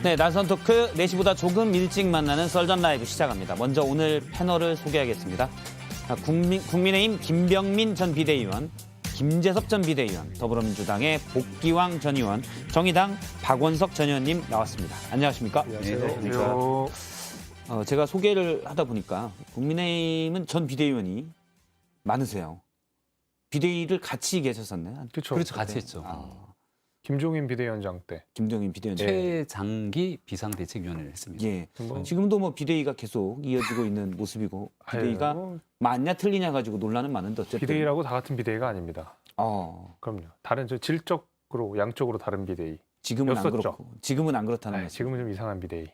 네, 날선 토크 4시보다 조금 일찍 만나는 썰전 라이브 시작합니다. 먼저 오늘 패널을 소개하겠습니다. 국민의힘 김병민 전 비대위원, 김재섭 전 비대위원, 더불어민주당의 복기왕 전 의원, 정의당 박원석 전 의원님 나왔습니다. 안녕하십니까? 안녕하세요. 제가 소개를 하다 보니까 국민의힘은 전 비대위원이 많으세요. 비대위를 같이 계셨었네. 그렇죠. 같이 했죠. 김종인 비대위원장 때. 김병민 비대위원장. 최장기 비상대책위원회를 했습니다. 예. 뭐. 지금도 뭐 비대위가 계속 이어지고 있는 모습이고 비대위가 아유, 맞냐 틀리냐 가지고 논란은 많은데 어쨌든 비대위라고 다 같은 비대위가 아닙니다. 그럼요. 다른 질적으로 양쪽으로 다른 비대위. 지금은 안 였었죠. 그렇고 지금은 안 그렇다는 네, 거죠. 지금은 좀 이상한 비대위.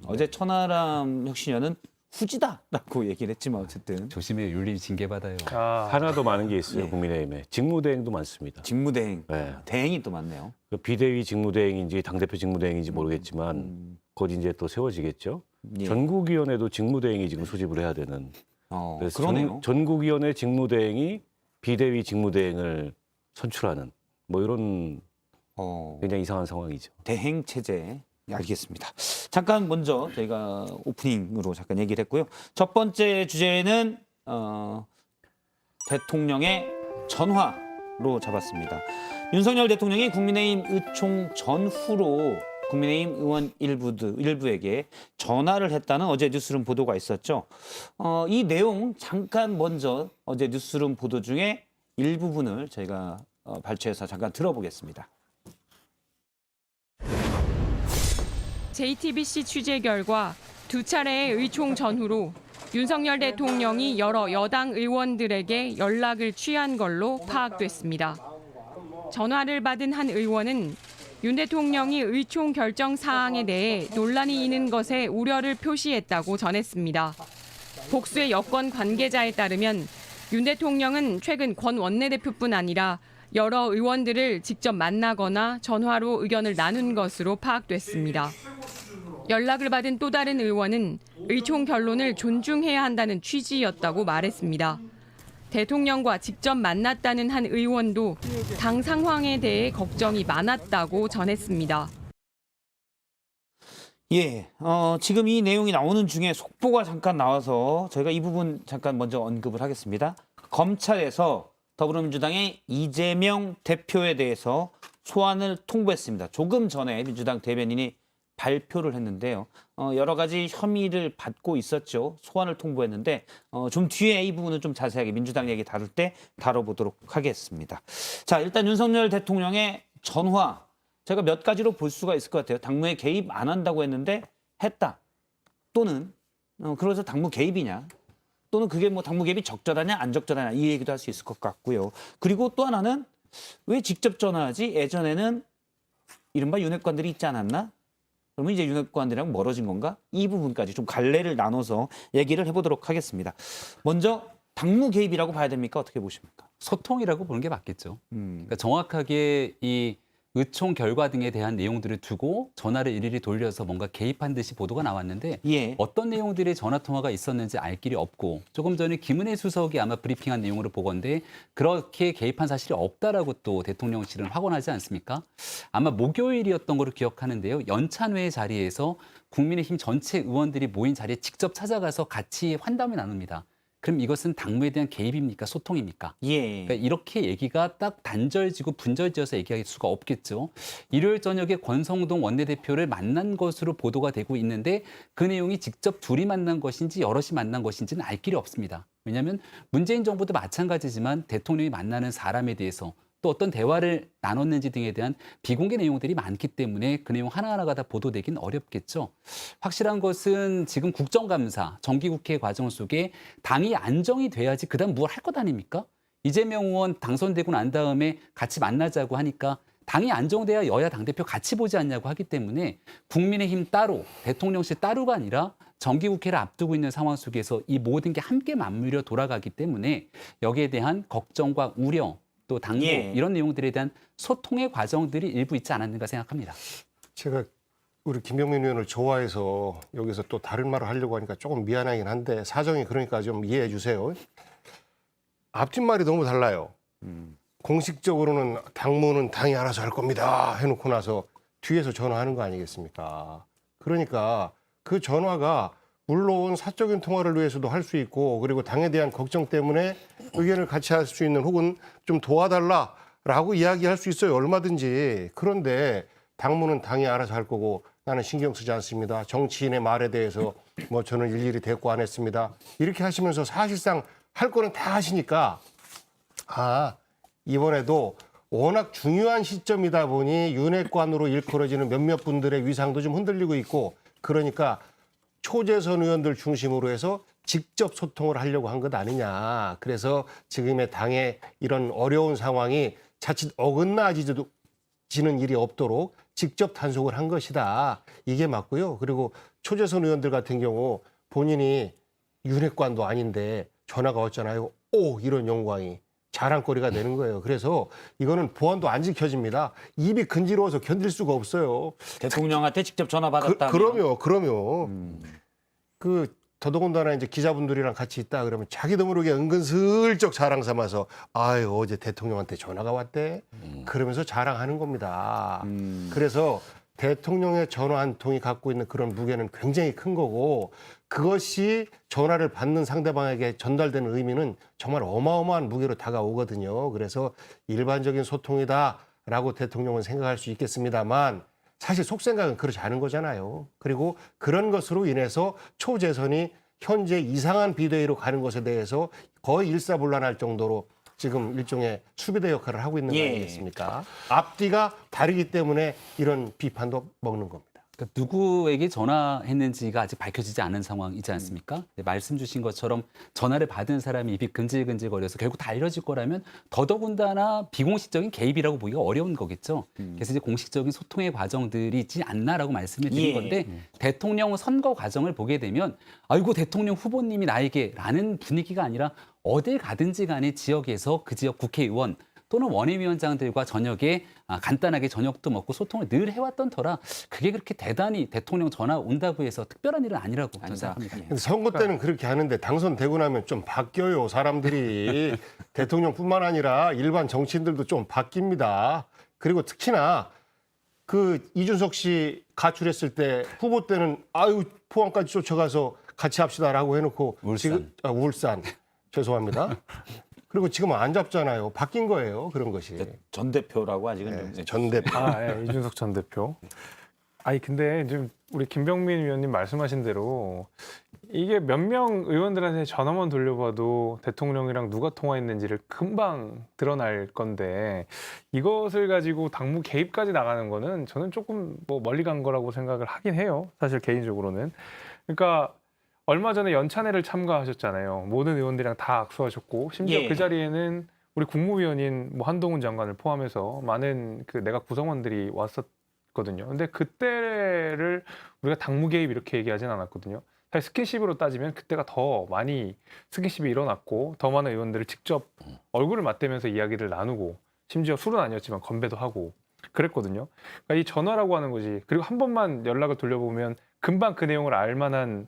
어제 천하람 혁신위원은 후지다라고 얘기를 했지만 어쨌든 조심해 윤리 징계받아요. 하나도 많은 게 있어요. 예. 국민의힘에 직무대행도 많습니다. 직무대행, 네. 대행이 또 많네요. 그 비대위 직무대행인지 당대표 직무대행인지 모르겠지만 곧 이제 또 세워지겠죠. 예. 전국위원회도 직무대행이 지금 소집을 해야 되는. 그래서 그러네요. 전국위원회 직무대행이 비대위 직무대행을 선출하는 뭐 이런 굉장히 이상한 상황이죠. 대행 체제. 알겠습니다. 잠깐 먼저 저희가 오프닝으로 잠깐 얘기를 했고요. 첫 번째 주제는 대통령의 전화로 잡았습니다. 윤석열 대통령이 국민의힘 의총 전후로 국민의힘 의원 일부에게 전화를 했다는 어제 뉴스룸 보도가 있었죠. 이 내용 잠깐 먼저 어제 뉴스룸 보도 중에 일부분을 저희가 발췌해서 잠깐 들어보겠습니다. JTBC 취재 결과 두 차례의 의총 전후로 윤석열 대통령이 여러 여당 의원들에게 연락을 취한 걸로 파악됐습니다. 전화를 받은 한 의원은 윤 대통령이 의총 결정 사항에 대해 논란이 있는 것에 우려를 표시했다고 전했습니다. 복수의 여권 관계자에 따르면 윤 대통령은 최근 권 원내대표뿐 아니라 여러 의원들을 직접 만나거나 전화로 의견을 나눈 것으로 파악됐습니다. 연락을 받은 또 다른 의원은 의총 결론을 존중해야 한다는 취지였다고 말했습니다. 대통령과 직접 만났다는 한 의원도 당 상황에 대해 걱정이 많았다고 전했습니다. 예, 지금 이 내용이 나오는 중에 속보가 잠깐 나와서 저희가 이 부분 잠깐 먼저 언급을 하겠습니다. 검찰에서 더불어민주당의 이재명 대표에 대해서 소환을 통보했습니다. 조금 전에 민주당 대변인이 발표를 했는데요. 여러 가지 혐의를 받고 있었죠. 소환을 통보했는데 좀 뒤에 이 부분은 좀 자세하게 민주당 얘기 다룰 때 다뤄보도록 하겠습니다. 자, 일단 윤석열 대통령의 전화 제가 몇 가지로 볼 수가 있을 것 같아요. 당무에 개입 안 한다고 했는데 했다. 또는 그래서 당무 개입이냐. 또는 그게 뭐 당무 개입이 적절하냐 안 적절하냐 이 얘기도 할 수 있을 것 같고요. 그리고 또 하나는 왜 직접 전화하지? 예전에는 이른바 윤핵관들이 있지 않았나? 그러면 이제 윤핵관들이랑 멀어진 건가? 이 부분까지 좀 갈래를 나눠서 얘기를 해보도록 하겠습니다. 먼저 당무 개입이라고 봐야 됩니까? 어떻게 보십니까? 소통이라고 보는 게 맞겠죠. 그러니까 정확하게 이 의총 결과 등에 대한 내용들을 두고 전화를 일일이 돌려서 뭔가 개입한 듯이 보도가 나왔는데 예. 어떤 내용들의 전화 통화가 있었는지 알 길이 없고 조금 전에 김은혜 수석이 아마 브리핑한 내용으로 보건데 그렇게 개입한 사실이 없다라고 또 대통령실은 확언하지 않습니까? 아마 목요일이었던 걸로 기억하는데요. 연찬회 자리에서 국민의힘 전체 의원들이 모인 자리에 직접 찾아가서 같이 환담을 나눕니다. 그럼 이것은 당무에 대한 개입입니까? 소통입니까? 예. 그러니까 이렇게 얘기가 딱 단절지고 분절지어서 얘기할 수가 없겠죠. 일요일 저녁에 권성동 원내대표를 만난 것으로 보도가 되고 있는데 그 내용이 직접 둘이 만난 것인지 여럿이 만난 것인지는 알 길이 없습니다. 왜냐하면 문재인 정부도 마찬가지지만 대통령이 만나는 사람에 대해서 또 어떤 대화를 나눴는지 등에 대한 비공개 내용들이 많기 때문에 그 내용 하나하나가 다 보도되긴 어렵겠죠. 확실한 것은 지금 국정감사, 정기국회 과정 속에 당이 안정이 돼야지 그다음 뭘 할 것 아닙니까? 이재명 의원 당선되고 난 다음에 같이 만나자고 하니까 당이 안정돼야 여야 당대표 같이 보지 않냐고 하기 때문에 국민의힘 따로, 대통령실 따로가 아니라 정기국회를 앞두고 있는 상황 속에서 이 모든 게 함께 맞물려 돌아가기 때문에 여기에 대한 걱정과 우려 또 당부 이런 내용들에 대한 소통의 과정들이 일부 있지 않았는가 생각합니다. 제가 우리 김병민 의원을 좋아해서 여기서 또 다른 말을 하려고 하니까 조금 미안하긴 한데 사정이 그러니까 좀 이해해 주세요. 앞뒷말이 너무 달라요. 공식적으로는 당무는 당이 알아서 할 겁니다 해놓고 나서 뒤에서 전화하는 거 아니겠습니까? 그러니까 그 전화가 물론 사적인 통화를 위해서도 할 수 있고 그리고 당에 대한 걱정 때문에 의견을 같이 할 수 있는 혹은 좀 도와달라라고 이야기할 수 있어요. 얼마든지. 그런데 당무는 당이 알아서 할 거고 나는 신경 쓰지 않습니다. 정치인의 말에 대해서 뭐 저는 일일이 대꾸 안 했습니다. 이렇게 하시면서 사실상 할 거는 다 하시니까 이번에도 워낙 중요한 시점이다 보니 윤핵관으로 일컬어지는 몇몇 분들의 위상도 좀 흔들리고 있고 그러니까 초재선 의원들 중심으로 해서 직접 소통을 하려고 한 것 아니냐. 그래서 지금의 당의 이런 어려운 상황이 자칫 어긋나지는 일이 없도록 직접 단속을 한 것이다. 이게 맞고요. 그리고 초재선 의원들 같은 경우 본인이 윤핵관도 아닌데 전화가 왔잖아요. 오, 이런 영광이. 자랑거리가 되는 거예요. 그래서 이거는 보안도 안 지켜집니다. 입이 근지러워서 견딜 수가 없어요. 대통령한테 직접 전화 받았다. 그럼요. 더더군다나 이제 기자분들이랑 같이 있다 그러면 자기도 모르게 은근슬쩍 자랑 삼아서 아유 어제 대통령한테 전화가 왔대. 그러면서 자랑하는 겁니다. 그래서 대통령의 전화 한 통이 갖고 있는 그런 무게는 굉장히 큰 거고 그것이 전화를 받는 상대방에게 전달되는 의미는 정말 어마어마한 무게로 다가오거든요. 그래서 일반적인 소통이다라고 대통령은 생각할 수 있겠습니다만 사실 속생각은 그렇지 않은 거잖아요. 그리고 그런 것으로 인해서 초재선이 현재 이상한 비대위로 가는 것에 대해서 거의 일사불란할 정도로 지금 일종의 수비대 역할을 하고 있는 거 아니겠습니까? 앞뒤가 다르기 때문에 이런 비판도 먹는 겁니다. 그러니까 누구에게 전화했는지가 아직 밝혀지지 않은 상황이지 않습니까? 네, 말씀 주신 것처럼 전화를 받은 사람이 입이 근질근질거려서 결국 다 알려질 거라면 더더군다나 비공식적인 개입이라고 보기가 어려운 거겠죠. 그래서 이제 공식적인 소통의 과정들이 있지 않나라고 말씀을 드린 건데 대통령 선거 과정을 보게 되면 아이고 대통령 후보님이 나에게라는 분위기가 아니라 어딜 가든지 간에 지역에서 그 지역 국회의원 또는 원외위원장들과 저녁에 간단하게 저녁도 먹고 소통을 늘 해왔던 터라 그게 그렇게 대단히 대통령 전화 온다고 해서 특별한 일은 아니라고 저는 생각합니다. 근데 선거 때는 그렇게 하는데 당선되고 나면 좀 바뀌어요. 사람들이 대통령뿐만 아니라 일반 정치인들도 좀 바뀝니다. 그리고 특히나 그 이준석 씨 가출했을 때 후보 때는 아유 포항까지 쫓아가서 같이 합시다라고 해놓고 지금 울산 죄송합니다. 그리고 지금 안 잡잖아요. 바뀐 거예요. 그런 것이. 전 대표라고 아직은 좀. 전 대표. 이준석 전 대표. 아니 근데 지금 우리 김병민 위원님 말씀하신 대로 이게 몇 명 의원들한테 전화만 돌려봐도 대통령이랑 누가 통화했는지를 금방 드러날 건데 이것을 가지고 당무 개입까지 나가는 거는 저는 조금 뭐 멀리 간 거라고 생각을 하긴 해요. 사실 개인적으로는. 그러니까 얼마 전에 연찬회를 참가하셨잖아요. 모든 의원들이랑 다 악수하셨고 심지어 그 자리에는 우리 국무위원인 뭐 한동훈 장관을 포함해서 많은 그 내각 구성원들이 왔었거든요. 근데 그때를 우리가 당무 개입 이렇게 얘기하진 않았거든요. 사실 스킨십으로 따지면 그때가 더 많이 스킨십이 일어났고 더 많은 의원들을 직접 얼굴을 맞대면서 이야기를 나누고 심지어 술은 아니었지만 건배도 하고 그랬거든요. 그러니까 이 전화라고 하는 거지. 그리고 한 번만 연락을 돌려보면 금방 그 내용을 알 만한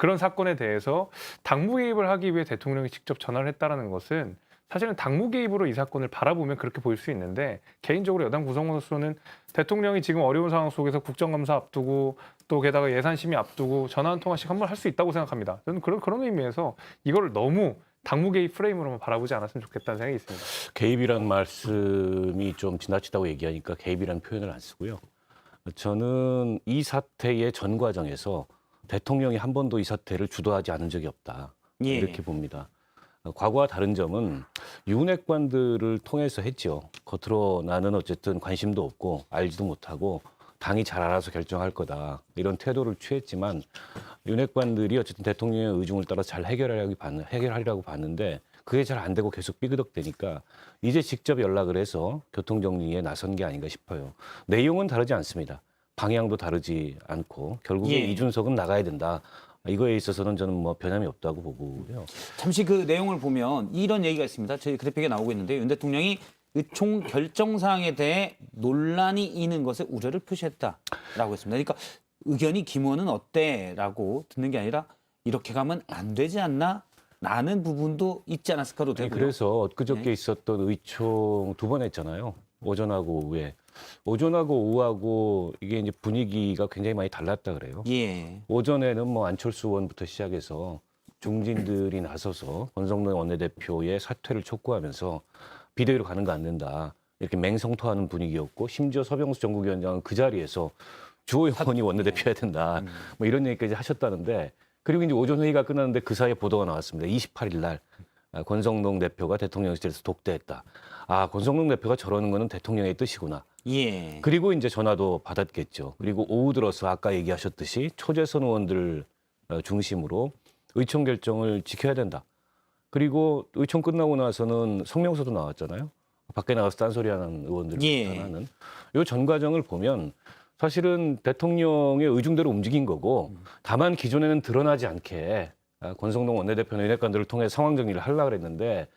그런 사건에 대해서 당무 개입을 하기 위해 대통령이 직접 전화를 했다는 것은 사실은 당무 개입으로 이 사건을 바라보면 그렇게 보일 수 있는데 개인적으로 여당 구성원으로서는 대통령이 지금 어려운 상황 속에서 국정감사 앞두고 또 게다가 예산심의 앞두고 전화 한 통화씩 한 번 할 수 있다고 생각합니다. 저는 그런 의미에서 이걸 너무 당무 개입 프레임으로만 바라보지 않았으면 좋겠다는 생각이 있습니다. 개입이란 말씀이 좀 지나치다고 얘기하니까 개입이라는 표현을 안 쓰고요. 저는 이 사태의 전 과정에서 대통령이 한 번도 이 사태를 주도하지 않은 적이 없다. 이렇게 봅니다. 과거와 다른 점은 윤핵관들을 통해서 했죠. 겉으로 나는 어쨌든 관심도 없고 알지도 못하고 당이 잘 알아서 결정할 거다. 이런 태도를 취했지만 윤핵관들이 어쨌든 대통령의 의중을 따라 잘 해결하려고 봤는데 그게 잘 안 되고 계속 삐그덕대니까 이제 직접 연락을 해서 교통정리에 나선 게 아닌가 싶어요. 내용은 다르지 않습니다. 방향도 다르지 않고 결국에 이준석은 나가야 된다. 이거에 있어서는 저는 뭐 변함이 없다고 보고요. 잠시 그 내용을 보면 이런 얘기가 있습니다. 저희 그래픽에 나오고 있는데 윤 대통령이 의총 결정 사항에 대해 논란이 있는 것에 우려를 표시했다라고 했습니다. 그러니까 의견이 김원은 어때라고 듣는 게 아니라 이렇게 가면 안 되지 않나? 라는 부분도 있지 않았을까도 되고요. 그래서 엊그저께 있었던 의총 2번 했잖아요. 오전하고 오후에. 오전하고 오후하고 이게 이제 분위기가 굉장히 많이 달랐다 그래요. 예. 오전에는 뭐 안철수 의원부터 시작해서 중진들이 나서서 권성동 원내대표의 사퇴를 촉구하면서 비대위로 가는 거 안 된다. 이렇게 맹성토하는 분위기였고 심지어 서병수 전국위원장은 그 자리에서 주호영원이 원내대표 해야 된다. 뭐 이런 얘기까지 하셨다는데 그리고 이제 오전 회의가 끝났는데 그 사이에 보도가 나왔습니다. 28일 날 권성동 대표가 대통령실에서 독대했다. 아, 권성동 대표가 저러는 거는 대통령의 뜻이구나. 예. 그리고 이제 전화도 받았겠죠. 그리고 오후 들어서 아까 얘기하셨듯이 초재선 의원들 중심으로 의총 결정을 지켜야 된다. 그리고 의총 끝나고 나서는 성명서도 나왔잖아요. 밖에 나가서 딴소리하는 의원들을 예. 비판하는. 이 전 과정을 보면 사실은 대통령의 의중대로 움직인 거고 다만 기존에는 드러나지 않게 권성동 원내대표는 윤핵관들을 통해 상황 정리를 하려고 그랬는데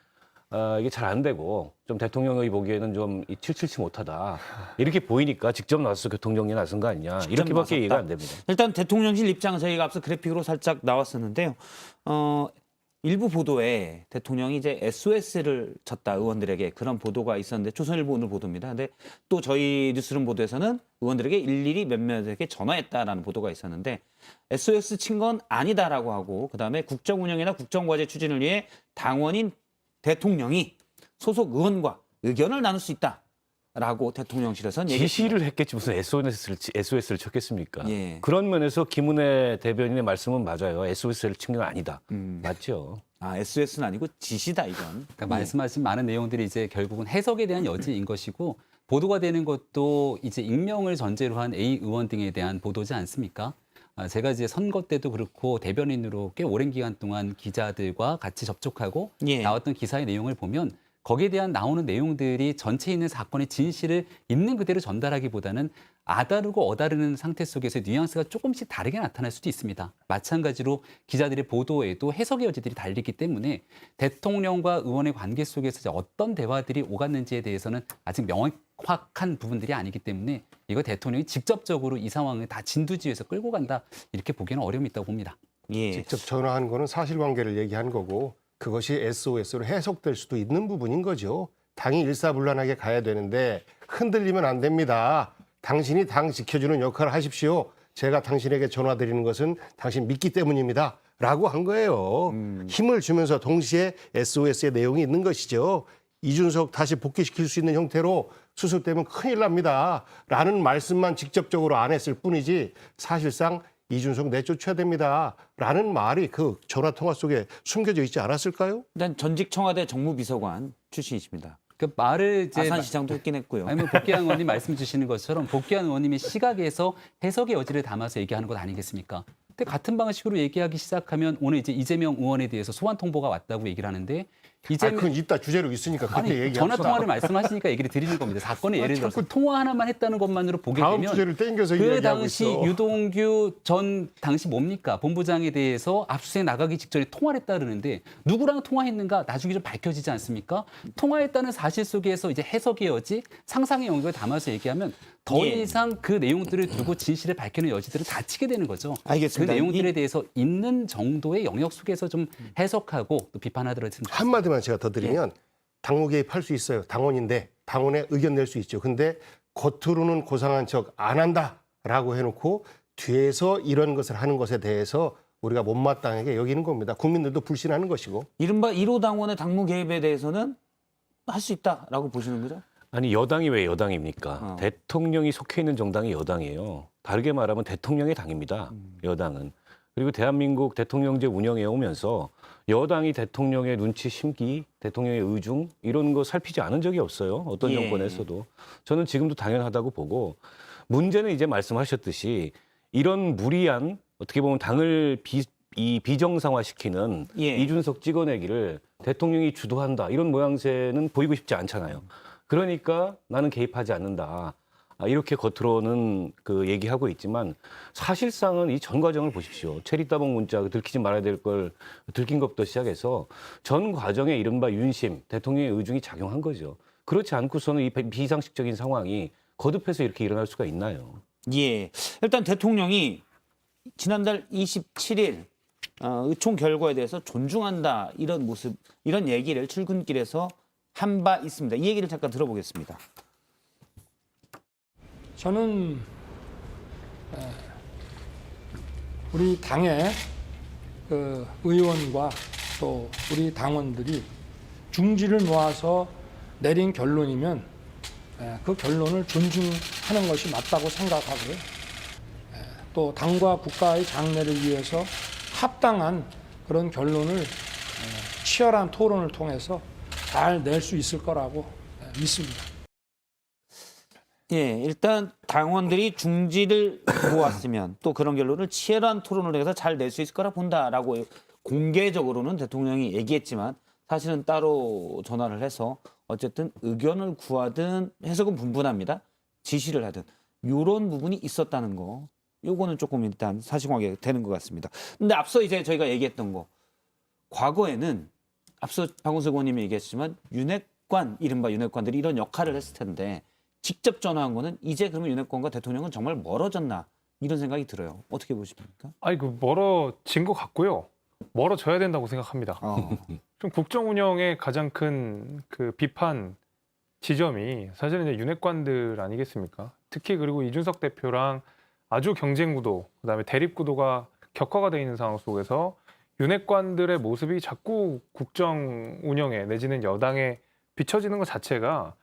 이게 잘 안 되고 좀 대통령의 보기에는 좀 칠칠치 못하다. 이렇게 보이니까 직접 나서서 교통정리 나선 거 아니냐. 이렇게밖에 나섰다. 이해가 안 됩니다. 일단 대통령실 입장 저희가 앞서 그래픽으로 살짝 나왔었는데요. 일부 보도에 대통령이 이제 SOS를 쳤다 의원들에게 그런 보도가 있었는데 조선일보 오늘 보도입니다. 근데 또 저희 뉴스룸 보도에서는 의원들에게 일일이 몇몇에게 전화했다라는 보도가 있었는데 SOS 친 건 아니다라고 하고 그다음에 국정 운영이나 국정 과제 추진을 위해 당원인 대통령이 소속 의원과 의견을 나눌 수 있다라고 대통령실에서는 지시를 했겠지 무슨 SOS를 쳤겠습니까? 예. 그런 면에서 김은혜 대변인의 말씀은 맞아요. SOS를 친 건 아니다. 맞죠. 아, SOS는 아니고 지시다 이건. 그러니까 말씀하신 많은 내용들이 이제 결국은 해석에 대한 여지인 것이고 보도가 되는 것도 이제 익명을 전제로 한 A 의원 등에 대한 보도지 않습니까? 제가 이제 선거 때도 그렇고 대변인으로 꽤 오랜 기간 동안 기자들과 같이 접촉하고 예. 나왔던 기사의 내용을 보면 거기에 대한 나오는 내용들이 전체에 있는 사건의 진실을 있는 그대로 전달하기보다는 아다르고 어다르는 상태 속에서 뉘앙스가 조금씩 다르게 나타날 수도 있습니다. 마찬가지로 기자들의 보도에도 해석의 여지들이 달리기 때문에 대통령과 의원의 관계 속에서 이제 어떤 대화들이 오갔는지에 대해서는 아직 명확한 부분들이 아니기 때문에 이거 대통령이 직접적으로 이 상황을 다 진두지휘해서 끌고 간다 이렇게 보기에는 어려움이 있다고 봅니다. 예. 직접 전화한 거는 사실관계를 얘기한 거고 그것이 SOS로 해석될 수도 있는 부분인 거죠. 당이 일사불란하게 가야 되는데 흔들리면 안 됩니다. 당신이 당 지켜주는 역할을 하십시오. 제가 당신에게 전화드리는 것은 당신 믿기 때문입니다. 라고 한 거예요. 힘을 주면서 동시에 SOS의 내용이 있는 것이죠. 이준석 다시 복귀시킬 수 있는 형태로 수습되면 큰일 납니다. 라는 말씀만 직접적으로 안 했을 뿐이지 사실상 이준석 내쫓아야 됩니다. 라는 말이 그 전화통화 속에 숨겨져 있지 않았을까요? 일단 전직 청와대 정무비서관 출신이십니다. 그 말을 이제 아산시장도 했긴 했고요. 아니면 복귀한 의원님 말씀 주시는 것처럼 복귀한 의원님의 시각에서 해석의 여지를 담아서 얘기하는 것 아니겠습니까? 근데 같은 방식으로 얘기하기 시작하면 오늘 이제 이재명 의원에 대해서 소환 통보가 왔다고 얘기를 하는데 그건 이따 주제로 있으니까 그때 아니 얘기합시다. 전화 통화를 말씀하시니까 얘기를 드리는 겁니다. 사건의 예를 들어서 통화 하나만 했다는 것만으로 보게 다음 되면 주제를 땡겨서 그 얘기하고 당시 있어. 유동규 전 당시 뭡니까 본부장에 대해서 압수수색 나가기 직전에 통화를 했다 그러는데 누구랑 통화했는가 나중에 좀 밝혀지지 않습니까? 통화했다는 사실 속에서 이제 해석의 여지, 상상의 영역을 담아서 얘기하면 더 예. 이상 그 내용들을 두고 진실을 밝히는 여지들을 닫히게 되는 거죠. 알겠습니다. 그 내용들에 대해서 있는 정도의 영역 속에서 좀 해석하고 또 비판하도록 했습니다. 한마디만 제가 더 드리면 당무 개입할 수 있어요. 당원인데 당원에 의견 낼 수 있죠. 근데 겉으로는 고상한 척 안 한다라고 해놓고 뒤에서 이런 것을 하는 것에 대해서 우리가 못마땅하게 여기는 겁니다. 국민들도 불신하는 것이고. 이른바 1호 당원의 당무 개입에 대해서는 할 수 있다라고 보시는 거죠? 아니 여당이 왜 여당입니까? 대통령이 속해 있는 정당이 여당이에요. 다르게 말하면 대통령의 당입니다. 여당은. 그리고 대한민국 대통령제 운영해 오면서 여당이 대통령의 눈치 심기, 대통령의 의중 이런 거 살피지 않은 적이 없어요. 어떤 예. 정권에서도. 저는 지금도 당연하다고 보고 문제는 이제 말씀하셨듯이 이런 무리한 어떻게 보면 당을 비정상화시키는 예. 이준석 찍어내기를 대통령이 주도한다 이런 모양새는 보이고 싶지 않잖아요. 그러니까 나는 개입하지 않는다. 이렇게 겉으로는 그 얘기하고 있지만 사실상은 이 전 과정을 보십시오. 체리 따봉 문자 들키지 말아야 될 걸 들킨 것부터 시작해서 전 과정에 이른바 윤심, 대통령의 의중이 작용한 거죠. 그렇지 않고서는 이 비상식적인 상황이 거듭해서 이렇게 일어날 수가 있나요? 예. 일단 대통령이 지난달 27일 의총 결과에 대해서 존중한다 이런 모습, 이런 얘기를 출근길에서 한 바 있습니다. 이 얘기를 잠깐 들어보겠습니다. 저는 우리 당의 그 의원과 또 우리 당원들이 중지를 모아서 내린 결론이면 그 결론을 존중하는 것이 맞다고 생각하고요. 또 당과 국가의 장래를 위해서 합당한 그런 결론을 치열한 토론을 통해서 잘 낼 수 있을 거라고 믿습니다. 예, 일단 당원들이 중지를 모았으면 또 그런 결론을 치열한 토론을 해서 잘 낼 수 있을 거라 본다라고 공개적으로는 대통령이 얘기했지만 사실은 따로 전화를 해서 어쨌든 의견을 구하든 해석은 분분합니다. 지시를 하든 이런 부분이 있었다는 거. 요거는 조금 일단 사실관계가 되는 것 같습니다. 근데 앞서 이제 저희가 얘기했던 거. 과거에는 앞서 박원석 의원님이 얘기했지만 윤핵관, 이른바 윤핵관들이 이런 역할을 했을 텐데 직접 전화한 거는 이제 그러면 윤핵관과 대통령은 정말 멀어졌나 이런 생각이 들어요. 어떻게 보십니까? 아니 그 멀어진 것 같고요. 멀어져야 된다고 생각합니다. 좀 국정 운영의 가장 큰 그 비판 지점이 사실은 이제 윤핵관들 아니겠습니까? 특히 그리고 이준석 대표랑 아주 경쟁 구도, 그다음에 대립 구도가 격화가 돼 있는 상황 속에서 윤핵관들의 모습이 자꾸 국정 운영에 내지는 여당에 비춰지는 것 자체가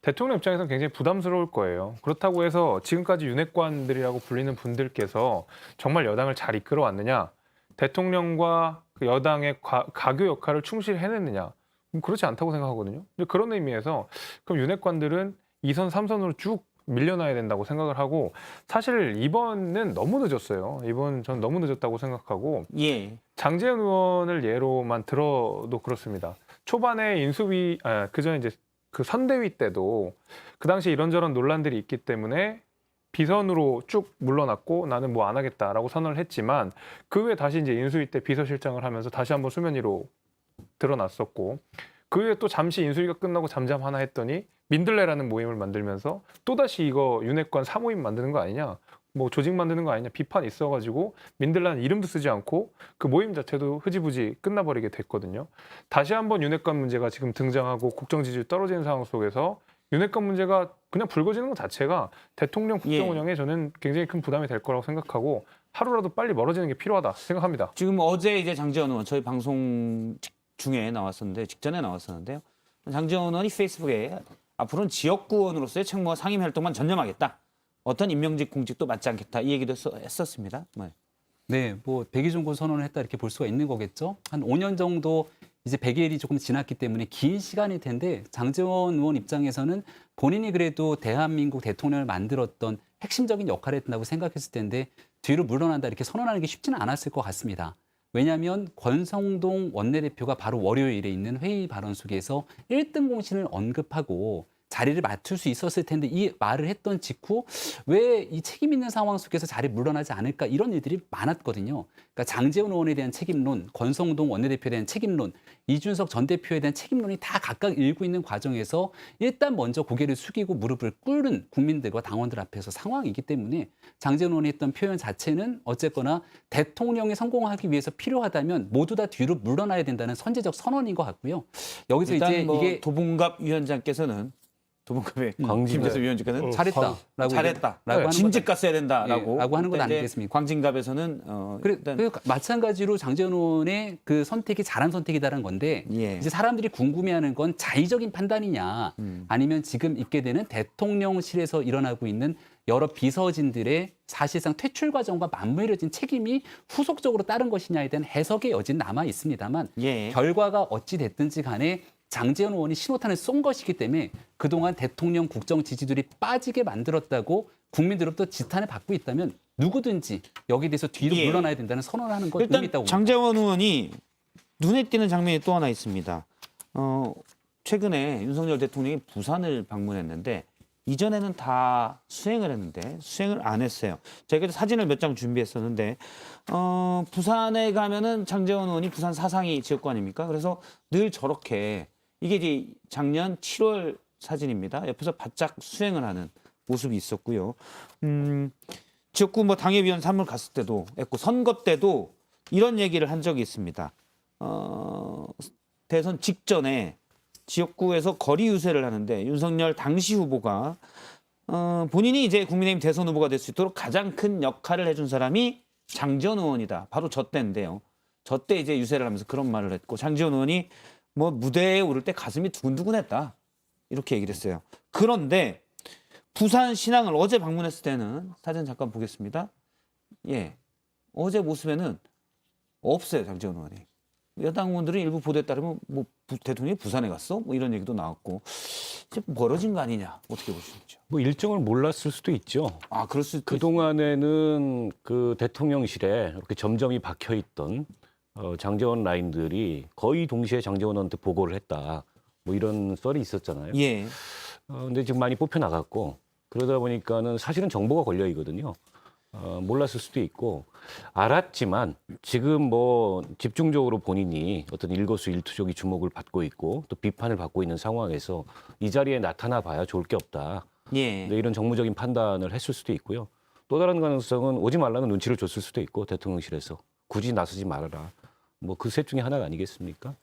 대통령 입장에서는 굉장히 부담스러울 거예요. 그렇다고 해서 지금까지 윤핵관들이라고 불리는 분들께서 정말 여당을 잘 이끌어 왔느냐, 대통령과 그 여당의 가교 역할을 충실히 해냈느냐, 그렇지 않다고 생각하거든요. 근데 그런 의미에서 그럼 윤핵관들은 2선, 3선으로 쭉 밀려나야 된다고 생각을 하고, 사실 이번은 너무 늦었어요. 이번 전 너무 늦었다고 생각하고, 예. 장제원 의원을 예로만 들어도 그렇습니다. 초반에 인수위, 그 전에 이제 그 선대위 때도 그 당시 이런저런 논란들이 있기 때문에 비선으로 쭉 물러났고 나는 뭐 안 하겠다라고 선언을 했지만 그 후에 다시 이제 인수위 때 비서실장을 하면서 다시 한번 수면 위로 드러났었고, 그 후에 또 잠시 인수위가 끝나고 잠잠 하나 했더니 민들레라는 모임을 만들면서 또다시 이거 윤핵관 사모임 만드는 거 아니냐, 뭐 조직 만드는 거 아니냐 비판이 있어가지고 민들레는 이름도 쓰지 않고 그 모임 자체도 흐지부지 끝나버리게 됐거든요. 다시 한번 윤핵관 문제가 지금 등장하고 국정 지지율 떨어지는 상황 속에서 윤핵관 문제가 그냥 불거지는 것 자체가 대통령 국정 운영에 저는 굉장히 큰 부담이 될 거라고 생각하고 하루라도 빨리 멀어지는 게 필요하다 생각합니다. 지금 어제 이제 장제원 의원 저희 방송 중에 나왔었는데 직전에 나왔었는데요. 장제원 의원이 페이스북에 앞으로는 지역구 의원으로서의 책무와 상임 활동만 전념하겠다. 어떤 임명직 공직도 맞지 않겠다. 이 얘기도 했었습니다. 네, 뭐 100일 정도 선언을 했다 이렇게 볼 수가 있는 거겠죠. 한 5년 정도 이제 100일이 조금 지났기 때문에 긴 시간일 텐데 장제원 의원 입장에서는 본인이 그래도 대한민국 대통령을 만들었던 핵심적인 역할을 했다고 생각했을 텐데 뒤로 물러난다 이렇게 선언하는 게 쉽지는 않았을 것 같습니다. 왜냐하면 권성동 원내대표가 바로 월요일에 있는 회의 발언 속에서 1등 공신을 언급하고 자리를 맡을 수 있었을 텐데 이 말을 했던 직후 왜 이 책임 있는 상황 속에서 자리 물러나지 않을까 이런 일들이 많았거든요. 그러니까 장제원 의원에 대한 책임론, 권성동 원내대표에 대한 책임론, 이준석 전 대표에 대한 책임론이 다 각각 일고 있는 과정에서 일단 먼저 고개를 숙이고 무릎을 꿇는 국민들과 당원들 앞에서 상황이기 때문에 장제원 의원이 했던 표현 자체는 어쨌거나 대통령이 성공하기 위해서 필요하다면 모두 다 뒤로 물러나야 된다는 선제적 선언인 것 같고요. 여기서 일단 이제 뭐 이게 도봉갑 위원장께서는 도봉갑의 김재수 위원장께서는 잘했다라고 잘했다. 하는 진즉 거죠. 갔어야 된다라고 예, 라고 하는 건 그때 이제 아니겠습니까? 광진갑에서는 일단 마찬가지로 장제원 의원의 그 선택이 잘한 선택이다라는 건데 예. 이제 사람들이 궁금해하는 건 자의적인 판단이냐 아니면 지금 있게 되는 대통령실에서 일어나고 있는 여러 비서진들의 사실상 퇴출 과정과 맞물려진 책임이 후속적으로 따른 것이냐에 대한 해석의 여지는 남아 있습니다만 예. 결과가 어찌 됐든지 간에 장제원 의원이 신호탄을 쏜 것이기 때문에 그동안 대통령 국정 지지율이 빠지게 만들었다고 국민들로부터 지탄을 받고 있다면 누구든지 여기에 대해서 뒤로 예. 물러나야 된다는 선언을 하는 것 의미 일단 있다고 봅니다. 장제원 의원이 눈에 띄는 장면이 또 하나 있습니다. 최근에 윤석열 대통령이 부산을 방문했는데 이전에는 다 수행을 했는데 수행을 안 했어요. 저희가 사진을 몇 장 준비했었는데 부산에 가면은 장제원 의원이 부산 사상이 지역구 아닙니까? 그래서 늘 저렇게 이게 이제 작년 7월 사진입니다. 옆에서 바짝 수행을 하는 모습이 있었고요. 지역구 뭐 당협위원 사무를 갔을 때도 했고 선거 때도 이런 얘기를 한 적이 있습니다. 대선 직전에 지역구에서 거리 유세를 하는데 윤석열 당시 후보가 본인이 이제 국민의힘 대선 후보가 될 수 있도록 가장 큰 역할을 해준 사람이 장지원 의원이다. 바로 저 때인데요. 저 때 이제 유세를 하면서 그런 말을 했고 장지원 의원이 뭐 무대에 오를 때 가슴이 두근두근했다. 이렇게 얘기를 했어요. 그런데 부산 신항을 어제 방문했을 때는 사진 잠깐 보겠습니다. 예, 어제 모습에는 없어요. 장지원 의원이. 여당 의원들이 일부 보도에 따르면 뭐 대통령이 부산에 갔어? 뭐 이런 얘기도 나왔고 이제 멀어진 거 아니냐 어떻게 보시죠? 뭐 일정을 몰랐을 수도 있죠. 아 그럴 수도 그 동안에는 그 대통령실에 이렇게 점점이 박혀 있던 장제원 라인들이 거의 동시에 장제원한테 보고를 했다. 뭐 이런 썰이 있었잖아요. 예. 근데 지금 많이 뽑혀 나갔고 그러다 보니까는 사실은 정보가 걸려 있거든요. 몰랐을 수도 있고 알았지만 지금 뭐 집중적으로 본인이 어떤 일거수일투족이 주목을 받고 있고 또 비판을 받고 있는 상황에서 이 자리에 나타나 봐야 좋을 게 없다. 예. 네, 이런 정무적인 판단을 했을 수도 있고요. 또 다른 가능성은 오지 말라는 눈치를 줬을 수도 있고 대통령실에서 굳이 나서지 말아라. 뭐 그 셋 중에 하나가 아니겠습니까?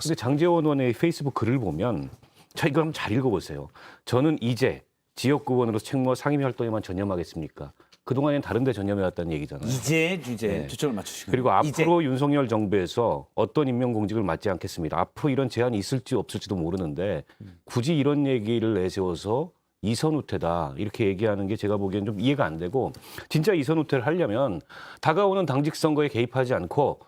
근데 장제원 의원의 페이스북 글을 보면 자 이거 한번 잘 읽어보세요. 저는 이제 지역구 의원으로서 책무와 상임 활동에만 전념하겠습니까? 그동안엔 다른 데 전념해왔다는 얘기잖아요. 이제 주제 네. 초점을 맞추시고 그리고 앞으로 윤석열 정부에서 어떤 임명공직을 맡지 않겠습니다. 앞으로 이런 제안이 있을지 없을지도 모르는데 굳이 이런 얘기를 내세워서 이선후퇴다 이렇게 얘기하는 게 제가 보기엔 좀 이해가 안 되고 진짜 이선후퇴를 하려면 다가오는 당직 선거에 개입하지 않고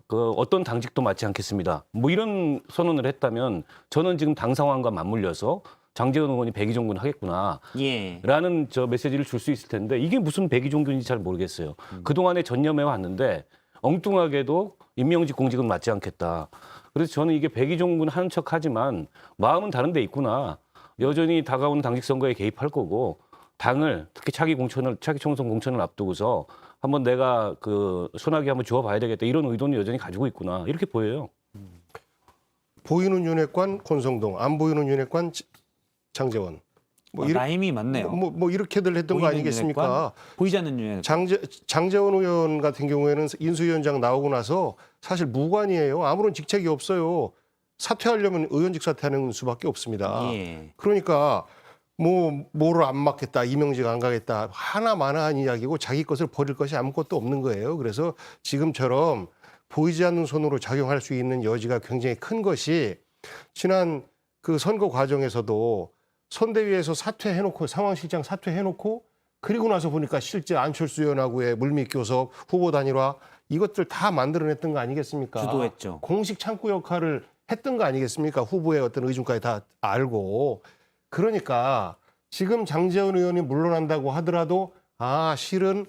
어떤 당직도 맡지 않겠습니다. 뭐 이런 선언을 했다면 저는 지금 당 상황과 맞물려서 장제원 의원이 백의종군 하겠구나. 예. 라는 저 메시지를 줄 수 있을 텐데 이게 무슨 백의종군인지 잘 모르겠어요. 그동안에 전념해 왔는데 엉뚱하게도 임명직 공직은 맡지 않겠다. 그래서 저는 이게 백의종군 하는 척하지만 마음은 다른 데 있구나. 여전히 다가오는 당직 선거에 개입할 거고 당을 특히 차기 총선 공천을 앞두고서 한번 내가 그 소나기 한번 주워봐야 되겠다. 이런 의도는 여전히 가지고 있구나. 이렇게 보여요. 보이는 윤핵관 권성동, 안 보이는 윤핵관 장제원. 뭐 이렇게 라임이 맞네요. 뭐 이렇게들 했던 거 보이는 아니겠습니까? 윤핵관, 보이지 않는 윤핵관. 장제원 의원 같은 경우에는 인수위원장 나오고 나서 사실 무관이에요. 아무런 직책이 없어요. 사퇴하려면 의원직 사퇴하는 수밖에 없습니다. 예. 그러니까 뭐를 안 맡겠다, 임명직 안 가겠다 하나마나한 이야기고 자기 것을 버릴 것이 아무것도 없는 거예요. 그래서 지금처럼 보이지 않는 손으로 작용할 수 있는 여지가 굉장히 큰 것이 지난 그 선거 과정에서도 선대위에서 사퇴해놓고 상황실장 사퇴해놓고 그리고 나서 보니까 실제 안철수 의원하고의 물밑교섭, 후보 단일화 이것들 다 만들어냈던 거 아니겠습니까? 주도했죠. 공식 창구 역할을 했던 거 아니겠습니까? 후보의 어떤 의중까지 다 알고. 그러니까 지금 장제원 의원이 물러난다고 하더라도 실은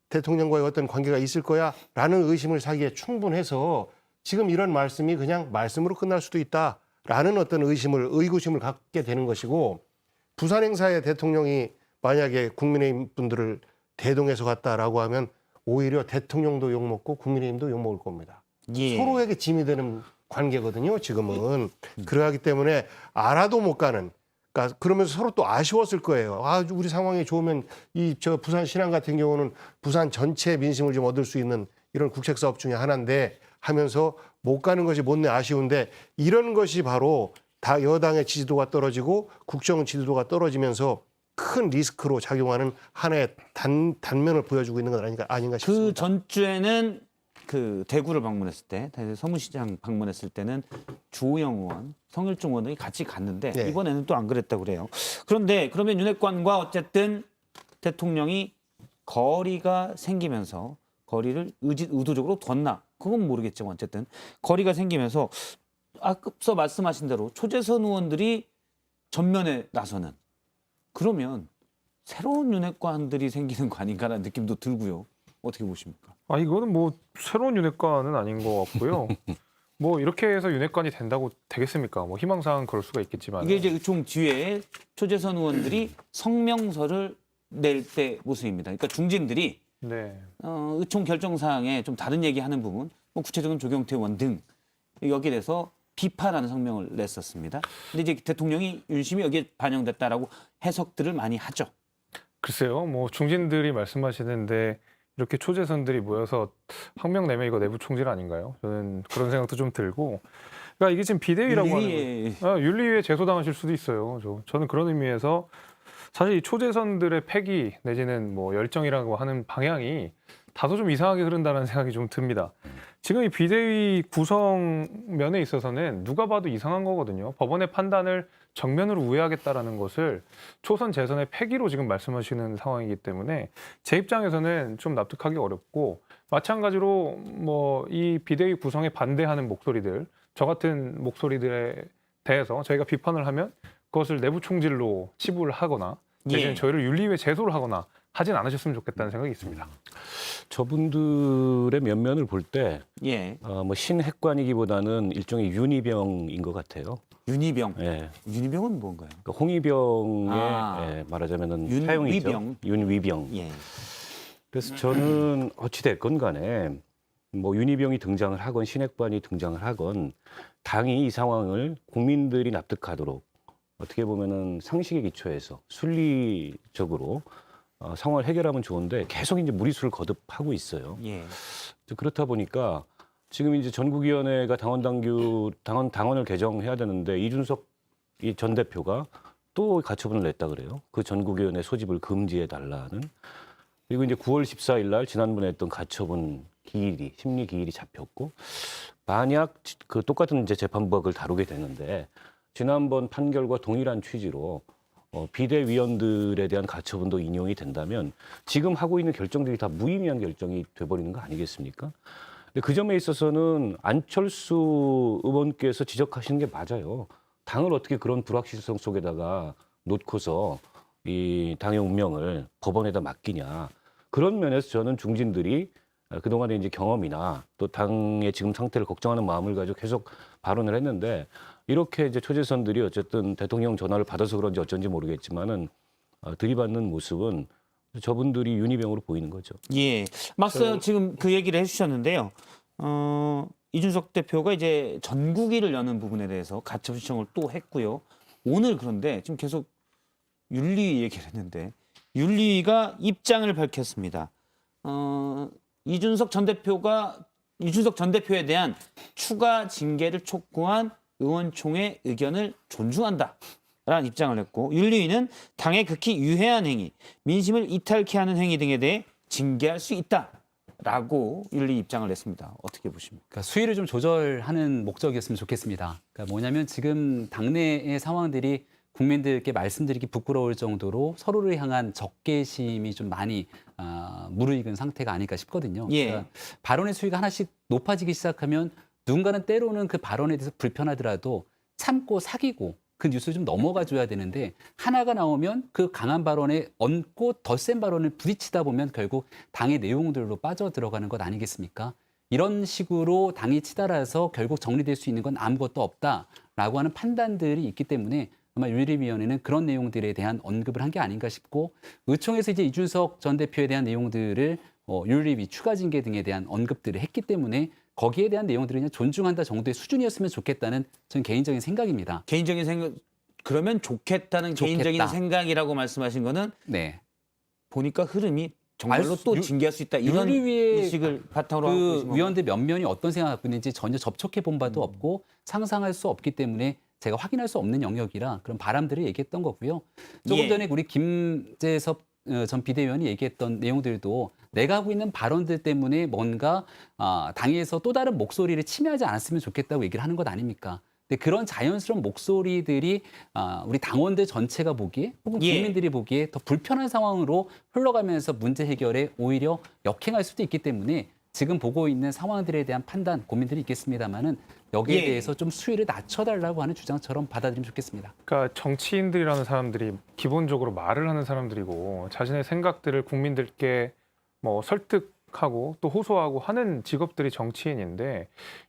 대통령과의 어떤 관계가 있을 거야라는 의심을 사기에 충분해서 지금 이런 말씀이 그냥 말씀으로 끝날 수도 있다라는 어떤 의구심을 갖게 되는 것이고 부산 행사에 대통령이 만약에 국민의힘 분들을 대동해서 갔다라고 하면 오히려 대통령도 욕먹고 국민의힘도 욕먹을 겁니다. 예. 서로에게 짐이 되는 관계거든요. 지금은. 그러기 때문에 알아도 못 가는. 그러니까 그러면서 서로 또 아쉬웠을 거예요. 우리 상황이 좋으면 저 부산 신항 같은 경우는 부산 전체 민심을 좀 얻을 수 있는 이런 국책 사업 중에 하나인데 하면서 못 가는 것이 못내 아쉬운데 이런 것이 바로 다 여당의 지지도가 떨어지고 국정 지지도가 떨어지면서 큰 리스크로 작용하는 하나의 단면을 보여주고 있는 것 아닌가 싶습니다. 그 전주에는 그 대구를 방문했을 때, 서문시장 방문했을 때는 주호영 의원, 성일종 의원이 같이 갔는데 네. 이번에는 또 안 그랬다고 그래요. 그런데 그러면 윤핵관과 어쨌든 대통령이 거리가 생기면서 거리를 의도적으로 뒀나? 그건 모르겠지만 어쨌든 거리가 생기면서 앞서 말씀하신 대로 초재선 의원들이 전면에 나서는 그러면 새로운 윤핵관들이 생기는 거 아닌가라는 느낌도 들고요. 어떻게 보십니까? 이거는 뭐 새로운 윤핵관은 아닌 것 같고요. 뭐 이렇게 해서 윤핵관이 된다고 되겠습니까? 뭐 희망사항 그럴 수가 있겠지만 이게 이제 의총 뒤에 초재선 의원들이 성명서를 낼 때 모습입니다. 그러니까 중진들이 네. 의총 결정 사항에 좀 다른 얘기하는 부분, 뭐 구체적인 조경태 의원 등 여기에 대해서 비판하는 성명을 냈었습니다. 근데 이제 대통령이 윤심이 여기에 반영됐다라고 해석들을 많이 하죠. 글쎄요. 뭐 중진들이 말씀하시는데 이렇게 초재선들이 모여서 학명 내면 이거 내부 총질 아닌가요? 저는 그런 생각도 좀 들고. 그러니까 이게 지금 비대위라고 하는 거예요. 윤리위에 제소당하실 수도 있어요. 저는 그런 의미에서 사실 이 초재선들의 패기 내지는 뭐 열정이라고 하는 방향이 다소 좀 이상하게 흐른다는 생각이 좀 듭니다. 지금 이 비대위 구성 면에 있어서는 누가 봐도 이상한 거거든요. 법원의 판단을 정면으로 우회하겠다라는 것을 초선 재선의 패기로 지금 말씀하시는 상황이기 때문에 제 입장에서는 좀 납득하기 어렵고, 마찬가지로 뭐 이 비대위 구성에 반대하는 목소리들, 저 같은 목소리들에 대해서 저희가 비판을 하면 그것을 내부 총질로 치부를 하거나 내지는 저희를 윤리위에 제소를 하거나 하진 않으셨으면 좋겠다는 생각이 있습니다. 저분들의 면면을 볼 때 예. 뭐 신핵관이기보다는 일종의 윤희병인 것 같아요. 윤희병. 예. 윤희병은 뭔가요? 그러니까 홍위병의 아. 말하자면은 윤위병. 사용이죠. 윤위병. 예. 그래서 저는 어찌 됐건 간에 뭐 윤희병이 등장을 하건 신핵관이 등장을 하건 당이 이 상황을 국민들이 납득하도록 어떻게 보면은 상식에 기초해서 순리적으로 상황을 해결하면 좋은데 계속 이제 무리수를 거듭하고 있어요. 예. 그렇다 보니까 지금 이제 전국위원회가 당원을 개정해야 되는데 이준석 이 전 대표가 또 가처분을 냈다 그래요. 그 전국위원회 소집을 금지해 달라는. 그리고 이제 9월 14일 날 지난번에 했던 가처분 기일이 심리 기일이 잡혔고, 만약 그 똑같은 이제 재판부가 그걸 다루게 되는데 지난번 판결과 동일한 취지로 비대위원들에 대한 가처분도 인용이 된다면 지금 하고 있는 결정들이 다 무의미한 결정이 돼버리는 거 아니겠습니까? 근데 그 점에 있어서는 안철수 의원께서 지적하시는 게 맞아요. 당을 어떻게 그런 불확실성 속에다가 놓고서 이 당의 운명을 법원에다 맡기냐. 그런 면에서 저는 중진들이 그동안의 이제 경험이나 또 당의 지금 상태를 걱정하는 마음을 가지고 계속 발언을 했는데, 이렇게 이제 초재선들이 어쨌든 대통령 전화를 받아서 그런지 어쩐지 모르겠지만은 들이받는 모습은 저분들이 윤희병으로 보이는 거죠. 예. 맞서 지금 그 얘기를 해주셨는데요. 이준석 대표가 이제 전국위를 여는 부분에 대해서 가처분 신청을 또 했고요. 오늘 그런데 지금 계속 윤리 얘기를 했는데 윤리가 입장을 밝혔습니다. 이준석 전 대표에 대한 추가 징계를 촉구한 의원총회 의견을 존중한다라는 입장을 냈고, 윤리위는 당에 극히 유해한 행위, 민심을 이탈케 하는 행위 등에 대해 징계할 수 있다라고 윤리 입장을 냈습니다. 어떻게 보십니까? 그러니까 수위를 좀 조절하는 목적이었으면 좋겠습니다. 그러니까 뭐냐면 지금 당내의 상황들이 국민들께 말씀드리기 부끄러울 정도로 서로를 향한 적개심이 좀 많이 무르익은 상태가 아닐까 싶거든요. 예. 그러니까 발언의 수위가 하나씩 높아지기 시작하면 누군가는 때로는 그 발언에 대해서 불편하더라도 참고 사귀고 그 뉴스를 좀 넘어가 줘야 되는데, 하나가 나오면 그 강한 발언에 얹고 더 센 발언을 부딪히다 보면 결국 당의 내용들로 빠져 들어가는 것 아니겠습니까? 이런 식으로 당이 치달아서 결국 정리될 수 있는 건 아무것도 없다라고 하는 판단들이 있기 때문에 아마 윤리위원회는 그런 내용들에 대한 언급을 한 게 아닌가 싶고, 의총에서 이제 이준석 전 대표에 대한 내용들을 윤리위 추가 징계 등에 대한 언급들을 했기 때문에 거기에 대한 내용들을 그냥 존중한다 정도의 수준이었으면 좋겠다는 전 개인적인 생각입니다. 개인적인 생각, 그러면 좋겠다는 개인적인 생각이라고 말씀하신 거는 네. 보니까 흐름이 정말로 알 또 수- 징계할 수 있다, 이런 윤리위의 인식을 바탕으로 하고 그 계신 건가요? 위원들 몇 면이 어떤 생각을 갖고 있는지 전혀 접촉해 본 바도 없고 상상할 수 없기 때문에 제가 확인할 수 없는 영역이라 그런 바람들을 얘기했던 거고요. 조금 예. 전에 우리 김재섭 전 비대위원이 얘기했던 내용들도 내가 하고 있는 발언들 때문에 뭔가 당에서 또 다른 목소리를 침해하지 않았으면 좋겠다고 얘기를 하는 것 아닙니까? 근데 그런 자연스러운 목소리들이 우리 당원들 전체가 보기에 혹은 예. 국민들이 보기에 더 불편한 상황으로 흘러가면서 문제 해결에 오히려 역행할 수도 있기 때문에 지금 보고 있는 상황들에 대한 판단, 고민들이 있겠습니다만은 여기에 예. 대해서 좀 수위를 낮춰달라고 하는 주장처럼 받아들이면 좋겠습니다. 그러니까 정치인들이라는 사람들이 기본적으로 말을 하는 사람들이고 자신의 생각들을 국민들께 뭐 설득하고 또 호소하고 하는 직업들이 정치인인데,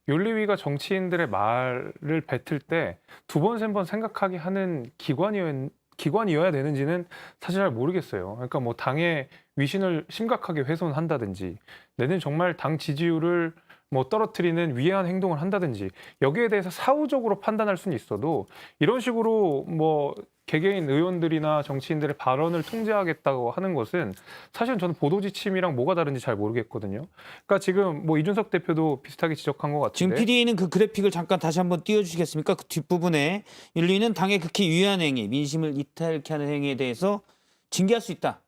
윤리위가 정치인들의 말을 뱉을 때 두 번, 세 번 생각하게 하는 기관이어야 되는지는 사실 잘 모르겠어요. 그러니까 뭐 당의 위신을 심각하게 훼손한다든지, 내는 정말 당 지지율을 뭐 떨어뜨리는 위해한 행동을 한다든지 여기에 대해서 사후적으로 판단할 수는 있어도 이런 식으로 뭐 개개인 의원들이나 정치인들의 발언을 통제하겠다고 하는 것은 사실은 저는 보도 지침이랑 뭐가 다른지 잘 모르겠거든요. 그러니까 지금 뭐 이준석 대표도 비슷하게 지적한 것 지금 같은데 PD는 그 그래픽을 잠깐 다시 한번 띄워주시겠습니까? 그 뒷부분에 윤리위는 당의 극히 유해한 행위, 민심을 이탈케 하는 행위에 대해서 징계할 수 있다.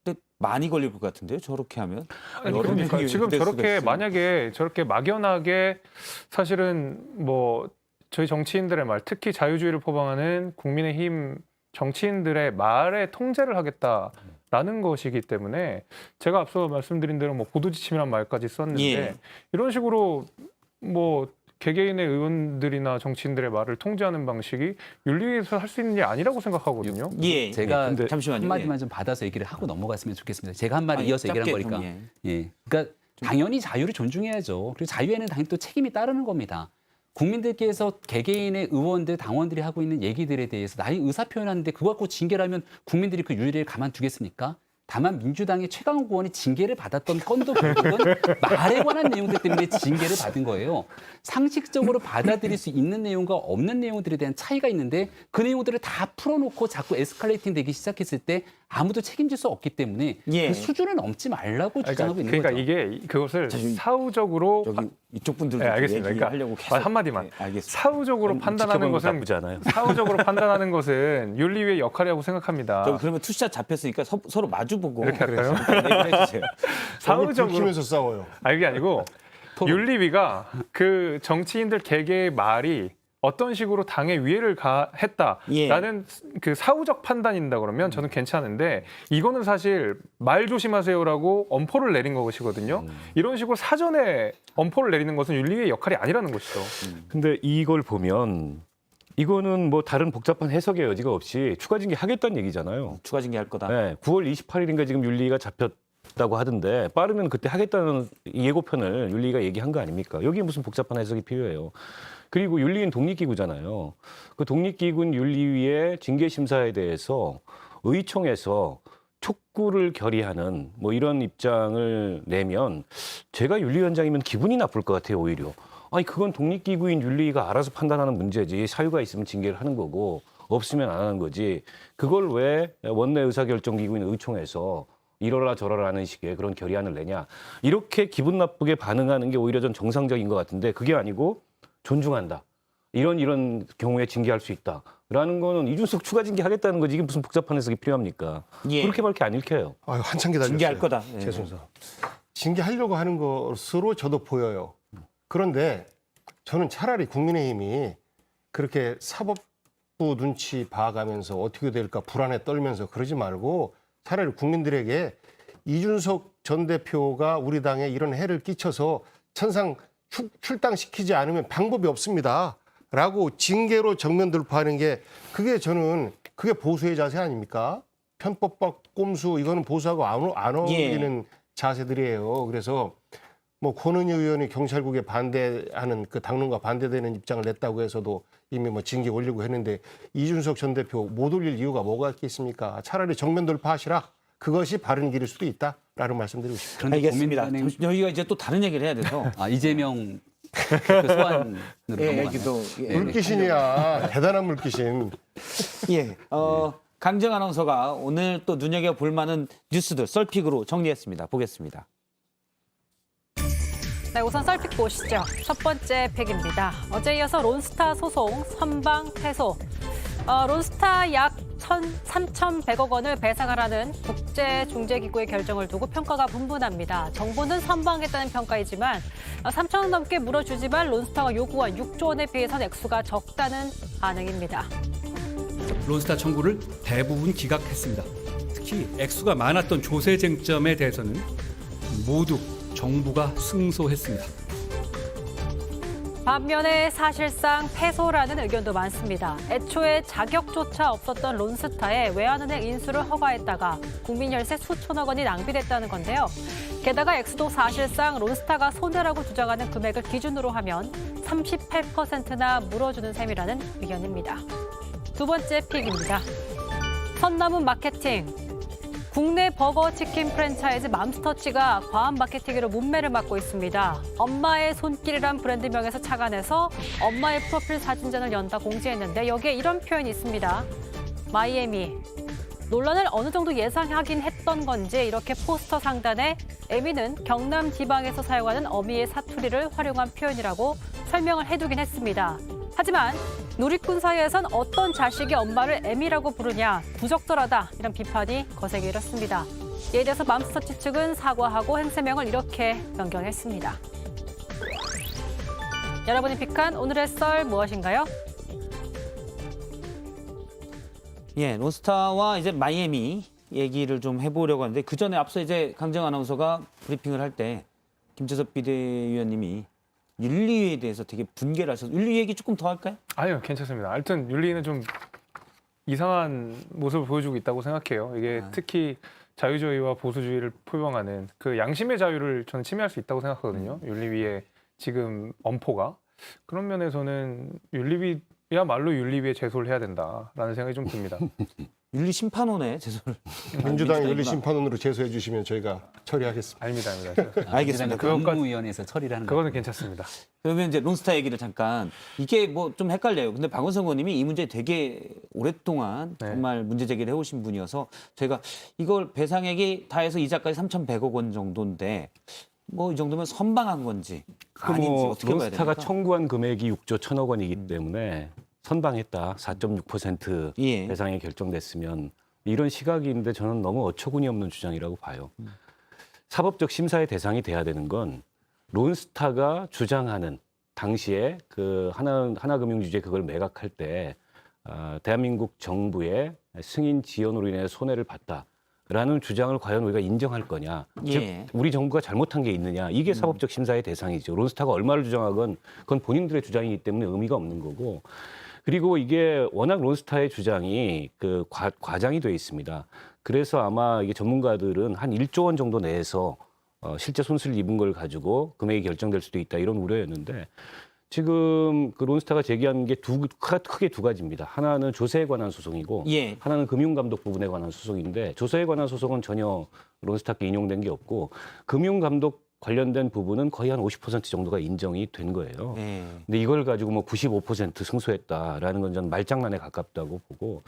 근데 많이 걸릴 것 같은데요, 저렇게 하면. 아니, 여러 그러니까 명이 지금 될 수가 저렇게 있어요. 만약에 저렇게 막연하게 사실은 뭐 저희 정치인들의 말, 특히 자유주의를 포방하는 국민의힘 정치인들의 말에 통제를 하겠다라는 것이기 때문에 제가 앞서 말씀드린 대로 뭐 보도지침이란 말까지 썼는데 예. 이런 식으로 뭐 개개인의 의원들이나 정치인들의 말을 통제하는 방식이 윤리위에서 할 수 있는 게 아니라고 생각하거든요. 예. 제가 근데 잠시만요. 한마디만 좀 받아서 얘기를 하고 넘어갔으면 좋겠습니다. 제가 한 마디 이어서 얘기를 한 짧게 거니까. 좀, 예. 그러니까 당연히 자유를 존중해야죠. 그리고 자유에는 당연히 또 책임이 따르는 겁니다. 국민들께서 개개인의 의원들, 당원들이 하고 있는 얘기들에 대해서 나의 의사 표현하는데 그거 갖고 징계를 하면 국민들이 그 윤리를 가만두겠습니까? 다만 민주당의 최강욱 의원이 징계를 받았던 건도 결국은 말에 관한 내용들 때문에 징계를 받은 거예요. 상식적으로 받아들일 수 있는 내용과 없는 내용들에 대한 차이가 있는데 그 내용들을 다 풀어놓고 자꾸 에스컬레이팅 되기 시작했을 때 아무도 책임질 수 없기 때문에 예. 그 수준을 넘지 말라고 주장하고 있는 그러니까 거죠. 이게 그것을 사후적으로 저기 이쪽 분들도 네, 알겠습니다. 그러니까 얘기하려고 계속 한마디만. 네, 알겠습니다. 사후적으로 판단하는 지켜보면 것은 나쁘지 않아요. 사후적으로 판단하는 것은 윤리위의 역할이라고 생각합니다. 저 그러면 투샷 잡혔으니까 서로 마주보고 이렇게 할까요? 얘기를 해주세요. 사후적으로 불키면서 싸워요. 이게 아니고 윤리위가 그 정치인들 개개의 말이 어떤 식으로 당에 위해를 가했다라는 그 사후적 판단인다 그러면 저는 괜찮은데 이거는 사실 말 조심하세요라고 엄포를 내린 것이거든요. 이런 식으로 사전에 엄포를 내리는 것은 윤리위의 역할이 아니라는 것이죠. 근데 이걸 보면 이거는 뭐 다른 복잡한 해석의 여지가 없이 추가 징계 하겠다는 얘기잖아요. 추가 징계할 거다. 네, 9월 28일인가 지금 윤리위가 잡혔다고 하던데 빠르면 그때 하겠다는 예고편을 윤리위가 얘기한 거 아닙니까? 여기에 무슨 복잡한 해석이 필요해요. 그리고 윤리위는 독립기구잖아요. 그 독립기구 윤리위의 징계심사에 대해서 의총에서 촉구를 결의하는 뭐 이런 입장을 내면 제가 윤리위원장이면 기분이 나쁠 것 같아요, 오히려. 아니 그건 독립기구인 윤리위가 알아서 판단하는 문제지 사유가 있으면 징계를 하는 거고 없으면 안 하는 거지 그걸 왜 원내 의사결정기구인 의총에서 이러라 저러라 하는 식의 그런 결의안을 내냐 이렇게 기분 나쁘게 반응하는 게 오히려 전 정상적인 것 같은데 그게 아니고 존중한다 이런 경우에 징계할 수 있다라는 거는 이준석 추가 징계하겠다는 거지 이게 무슨 복잡한 해석이 필요합니까? 예. 그렇게밖에 안 읽혀요. 아유, 한참 기다렸어요. 징계할 거다. 예. 제 순서. 징계하려고 하는 것으로 저도 보여요. 그런데 저는 차라리 국민의힘이 그렇게 사법부 눈치 봐가면서 어떻게 될까 불안에 떨면서 그러지 말고 차라리 국민들에게 이준석 전 대표가 우리 당에 이런 해를 끼쳐서 천상 출당시키지 않으면 방법이 없습니다. 라고 징계로 정면 돌파하는 게 그게 보수의 자세 아닙니까? 편법과 꼼수 이거는 보수하고 안 어울리는 자세들이에요. 그래서 뭐 권은희 의원이 경찰국에 반대하는 그 당론과 반대되는 입장을 냈다고 해서도 이미 뭐 징계 올리고 했는데 이준석 전 대표 못 올릴 이유가 뭐가 있겠습니까? 차라리 정면 돌파하시라. 그것이 바른 길일 수도 있다라는 말씀드리고 싶습니다. 그런데 알겠습니다. 고민단행 저희가 이제 또 다른 얘기를 해야 돼서. 이재명 그 소환으로 넘어가나요? 얘기도 물귀신이야. 대단한 물귀신. 예. 강정 아나운서가 오늘 또 눈여겨볼 만한 뉴스들 썰픽으로 정리했습니다. 보겠습니다. 네, 우선 썰픽 보시죠. 첫 번째 팩입니다. 어제 이어서 론스타 소송 선방 패소. 론스타 약 3,100억 원을 배상하라는 국제중재기구의 결정을 두고 평가가 분분합니다. 정부는 선방했다는 평가이지만 3,000원 넘게 물어주지만 론스타가 요구한 6조 원에 비해선 액수가 적다는 반응입니다. 론스타 청구를 대부분 기각했습니다. 특히 액수가 많았던 조세 쟁점에 대해서는 모두 정부가 승소했습니다. 반면에 사실상 패소라는 의견도 많습니다. 애초에 자격조차 없었던 론스타에 외환은행 인수를 허가했다가 국민열세 수천억 원이 낭비됐다는 건데요. 게다가 액수도 사실상 론스타가 손해라고 주장하는 금액을 기준으로 하면 38%나 물어주는 셈이라는 의견입니다. 두 번째 픽입니다. 선남은 마케팅. 국내 버거 치킨 프랜차이즈 맘스터치가 과한 마케팅으로 문매를 맞고 있습니다. 엄마의 손길이란 브랜드명에서 착안해서 엄마의 프로필 사진전을 연다 공지했는데 여기에 이런 표현이 있습니다. 마이애미. 논란을 어느 정도 예상하긴 했던 건지 이렇게 포스터 상단에 에미는 경남 지방에서 사용하는 어미의 사투리를 활용한 표현이라고 설명을 해두긴 했습니다. 하지만 누리꾼 사이에선 어떤 자식이 엄마를 에미라고 부르냐 부적절하다 이런 비판이 거세게 일었습니다. 이에 대해서 맘스터치 측은 사과하고 행세명을 이렇게 변경했습니다. 여러분이 픽한 오늘의 썰 무엇인가요? 예, 론스타와 이제 마이애미 얘기를 좀 해보려고 하는데 그 전에 앞서 이제 강정 아나운서가 브리핑을 할 때 김재섭 비대위원님이 윤리위에 대해서 되게 분개를 하셔서 윤리 얘기 조금 더 할까요? 아니요, 괜찮습니다. 하여튼 윤리는 좀 이상한 모습을 보여주고 있다고 생각해요. 이게 특히 자유주의와 보수주의를 표방하는 그 양심의 자유를 저는 침해할 수 있다고 생각하거든요. 윤리위의 지금 엄포가. 그런 면에서는 윤리위야말로 윤리위에 제소를 해야 된다라는 생각이 좀 듭니다. 윤리 심판원에 제소를. 민주당 윤리심판원으로 제소해 주시면 저희가 처리하겠습니다. 아닙니다. 알겠습니다. 법무위원회에서 처리를 하는 그거는 괜찮습니다. 그러면 이제 론스타 얘기를 잠깐 이게 뭐 좀 헷갈려요. 근데 박원석 의원님이 이 문제 되게 오랫동안 네. 정말 문제 제기를 해오신 분이어서 저희가 이걸 배상액이 다 해서 이자까지 3,100억 원 정도인데 뭐 이 정도면 선방한 건지 아닌지 어떻게 봐야 론스타가 됩니까? 청구한 금액이 6조 1천억 원이기 때문에 선방했다. 4.6% 예. 배상이 결정됐으면 이런 시각인데 저는 너무 어처구니 없는 주장이라고 봐요. 사법적 심사의 대상이 돼야 되는 건 론스타가 주장하는 당시에 그 하나금융주주에 그걸 매각할 때 대한민국 정부의 승인 지연으로 인해 손해를 봤다라는 주장을 과연 우리가 인정할 거냐. 예. 즉 우리 정부가 잘못한 게 있느냐. 이게 사법적 심사의 대상이죠. 론스타가 얼마를 주장하건 그건 본인들의 주장이기 때문에 의미가 없는 거고. 그리고 이게 워낙 론스타의 주장이 그 과장이 돼 있습니다. 그래서 아마 이게 전문가들은 한 1조 원 정도 내에서 실제 손실을 입은 걸 가지고 금액이 결정될 수도 있다 이런 우려였는데 지금 그 론스타가 제기한 게 크게 두 가지입니다. 하나는 조세에 관한 소송이고 예. 하나는 금융감독 부분에 관한 소송인데 조세에 관한 소송은 전혀 론스타께 인용된 게 없고 금융감독 관련된 부분은 거의 한 50% 정도가 인정이 된 거예요. 예. 근데 이걸 가지고 뭐 95% 승소했다라는 건 전 말장난에 가깝다고 보고.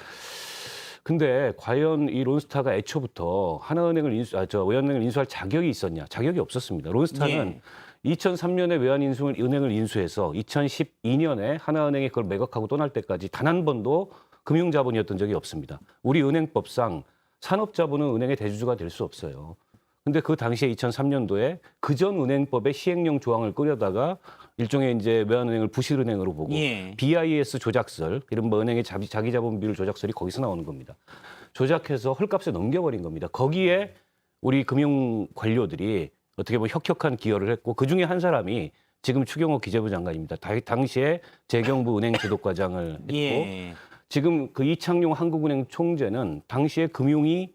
근데 과연 이 론스타가 애초부터 하나은행을 외환은행을 인수할 자격이 있었냐? 자격이 없었습니다. 론스타는 2003년에 외환은행을 인수해서 2012년에 하나은행이 그걸 매각하고 떠날 때까지 단 한 번도 금융자본이었던 적이 없습니다. 우리 은행법상 산업자본은 은행의 대주주가 될 수 없어요. 근데 그 당시에 2003년도에 그전 은행법의 시행령 조항을 끌려다가 일종의 이제 외환은행을 부실은행으로 보고 예. BIS 조작설, 이른바 은행의 자기 자본 비율 조작설이 거기서 나오는 겁니다. 조작해서 헐값에 넘겨버린 겁니다. 거기에 우리 금융 관료들이 어떻게 보면 혁혁한 기여를 했고 그 중에 한 사람이 지금 추경호 기재부 장관입니다. 당시에 재경부 은행 제도과장을 했고 예. 지금 그 이창용 한국은행 총재는 당시에 금융위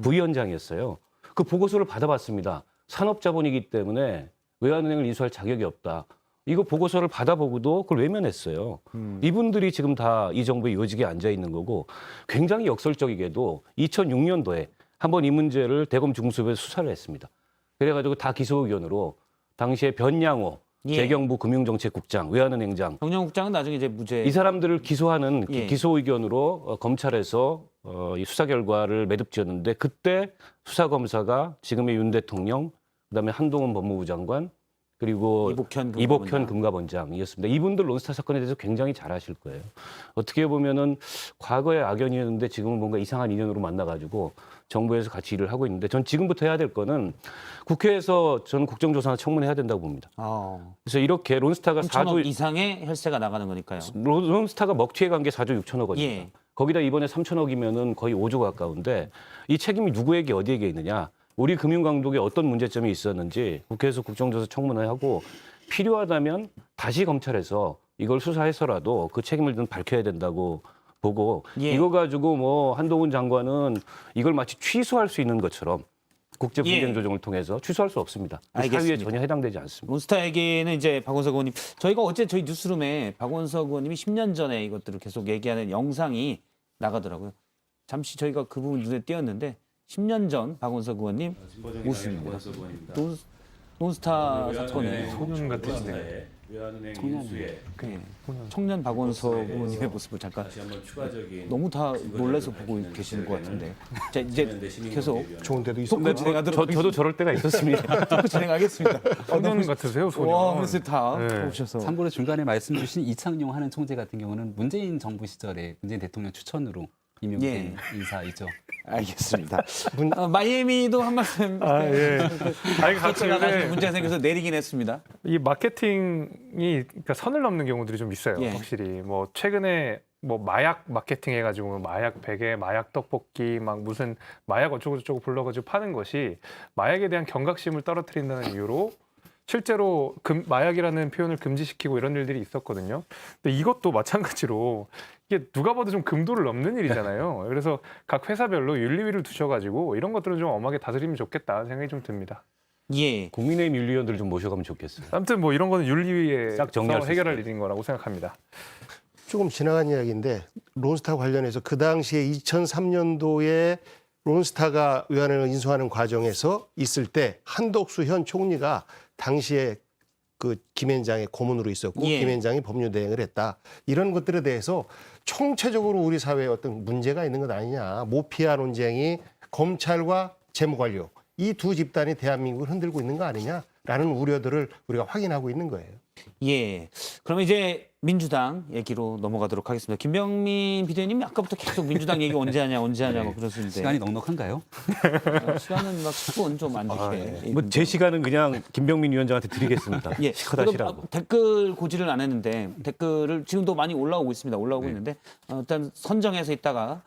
부위원장이었어요. 그 보고서를 받아봤습니다. 산업자본이기 때문에 외환은행을 인수할 자격이 없다. 이거 보고서를 받아보고도 그걸 외면했어요. 이분들이 지금 다 이 정부의 요직에 앉아 있는 거고 굉장히 역설적이게도 2006년도에 한번 이 문제를 대검 중수부에서 수사를 했습니다. 그래가지고 다 기소 의견으로 당시에 변양호 예. 재경부 금융정책국장, 외환은행장 정영국장은 나중에 이제 무죄. 이 사람들을 기소하는 예. 기소 의견으로 검찰에서 이 수사 결과를 매듭지었는데 그때 수사 검사가 지금의 윤 대통령, 그다음에 한동훈 법무부 장관 그리고 이복현 금감원장이었습니다. 이분들 론스타 사건에 대해서 굉장히 잘 아실 거예요. 어떻게 보면은 과거의 악연이었는데 지금은 뭔가 이상한 인연으로 만나가지고 정부에서 같이 일을 하고 있는데 전 지금부터 해야 될 거는 국회에서 저는 국정조사나 청문회해야 된다고 봅니다. 그래서 이렇게 론스타가 3천억 이상의 혈세가 나가는 거니까요. 론스타가 먹튀해 간 게 4조 6천억 원입니다. 예. 거기다 이번에 3천억이면은 거의 5조 가까운데 이 책임이 누구에게 어디에게 있느냐? 우리 금융감독에 어떤 문제점이 있었는지 국회에서 국정조사 청문회하고 필요하다면 다시 검찰에서 이걸 수사해서라도 그 책임을 좀 밝혀야 된다고 보고 예. 이거 가지고 뭐 한동훈 장관은 이걸 마치 취소할 수 있는 것처럼 국제 분쟁 조정을 통해서 취소할 수 없습니다. 그 사유에 알겠습니다. 전혀 해당되지 않습니다. 론스타에게는 이제 박원석 의원님, 저희가 어제 저희 뉴스룸에 박원석 의원님이 10년 전에 이것들을 계속 얘기하는 영상이 나가더라고요. 잠시 저희가 그 부분 눈에 띄었는데 10년 전 박원석 의원님 모습입니다. 논스타 사건에 소년 같으시네. 청년 박원석 의원님의 모습을 잠깐 너무 다 놀라서 보고 계시는 것 같은데 자 이제 계속 좋은 데도 있었고 토크 진행하도록 저도 저럴 때가 있었습니다. 토크 진행하겠습니다. 소년 같으세요, 소년. 와, 그래서 다 네. 오셔서 참고로 중간에 말씀 주신 이창용 하는 총재 같은 경우는 문재인 정부 시절에 문재인 대통령 추천으로 임명된 인사이죠. 알겠습니다. 마이애미도 한 말씀. 예. 아니, 가치가 나중에 가끔 문제가 생겨서 내리긴 했습니다. 이 마케팅이 그러니까 선을 넘는 경우들이 좀 있어요. 예. 확실히 뭐 최근에 뭐 마약 마케팅 해가지고 마약 베개, 마약 떡볶이, 막 무슨 마약 어쩌고저쩌고 불러가지고 파는 것이 마약에 대한 경각심을 떨어뜨린다는 이유로 실제로 마약이라는 표현을 금지시키고 이런 일들이 있었거든요. 근데 이것도 마찬가지로 이게 누가 봐도 좀 금도를 넘는 일이잖아요. 그래서 각 회사별로 윤리위를 두셔가지고 이런 것들은 좀 엄하게 다스리면 좋겠다 생각이 좀 듭니다. 예. 국민의힘 윤리위원들 좀 모셔가면 좋겠어요. 아무튼 뭐 이런 거는 윤리위에 싹 정리할 수 해결할 있어요. 일인 거라고 생각합니다. 조금 지나간 이야기인데 론스타 관련해서 그 당시에 2003년도에 론스타가 의원을 인수하는 과정에서 있을 때 한덕수 현 총리가 당시에 그 김앤장의 고문으로 있었고 예. 김앤장이 법률 대행을 했다. 이런 것들에 대해서 총체적으로 우리 사회에 어떤 문제가 있는 것 아니냐. 모피아 논쟁이 검찰과 재무관료 이 두 집단이 대한민국을 흔들고 있는 거 아니냐라는 우려들을 우리가 확인하고 있는 거예요. 예. 그럼 이제 민주당 얘기로 넘어가도록 하겠습니다. 김병민 비대위님이 아까부터 계속 민주당 얘기 언제 하냐 뭐 그러시는데 시간이 넉넉한가요? 시간은 막 10분 좀 안 좋게. 뭐 제 시간은 그냥 김병민 위원장한테 드리겠습니다. 예. 시커다 그럼, 시라고. 댓글 고지를 안 했는데 댓글을 지금도 많이 올라오고 있습니다. 있는데 일단 선정해서 있다가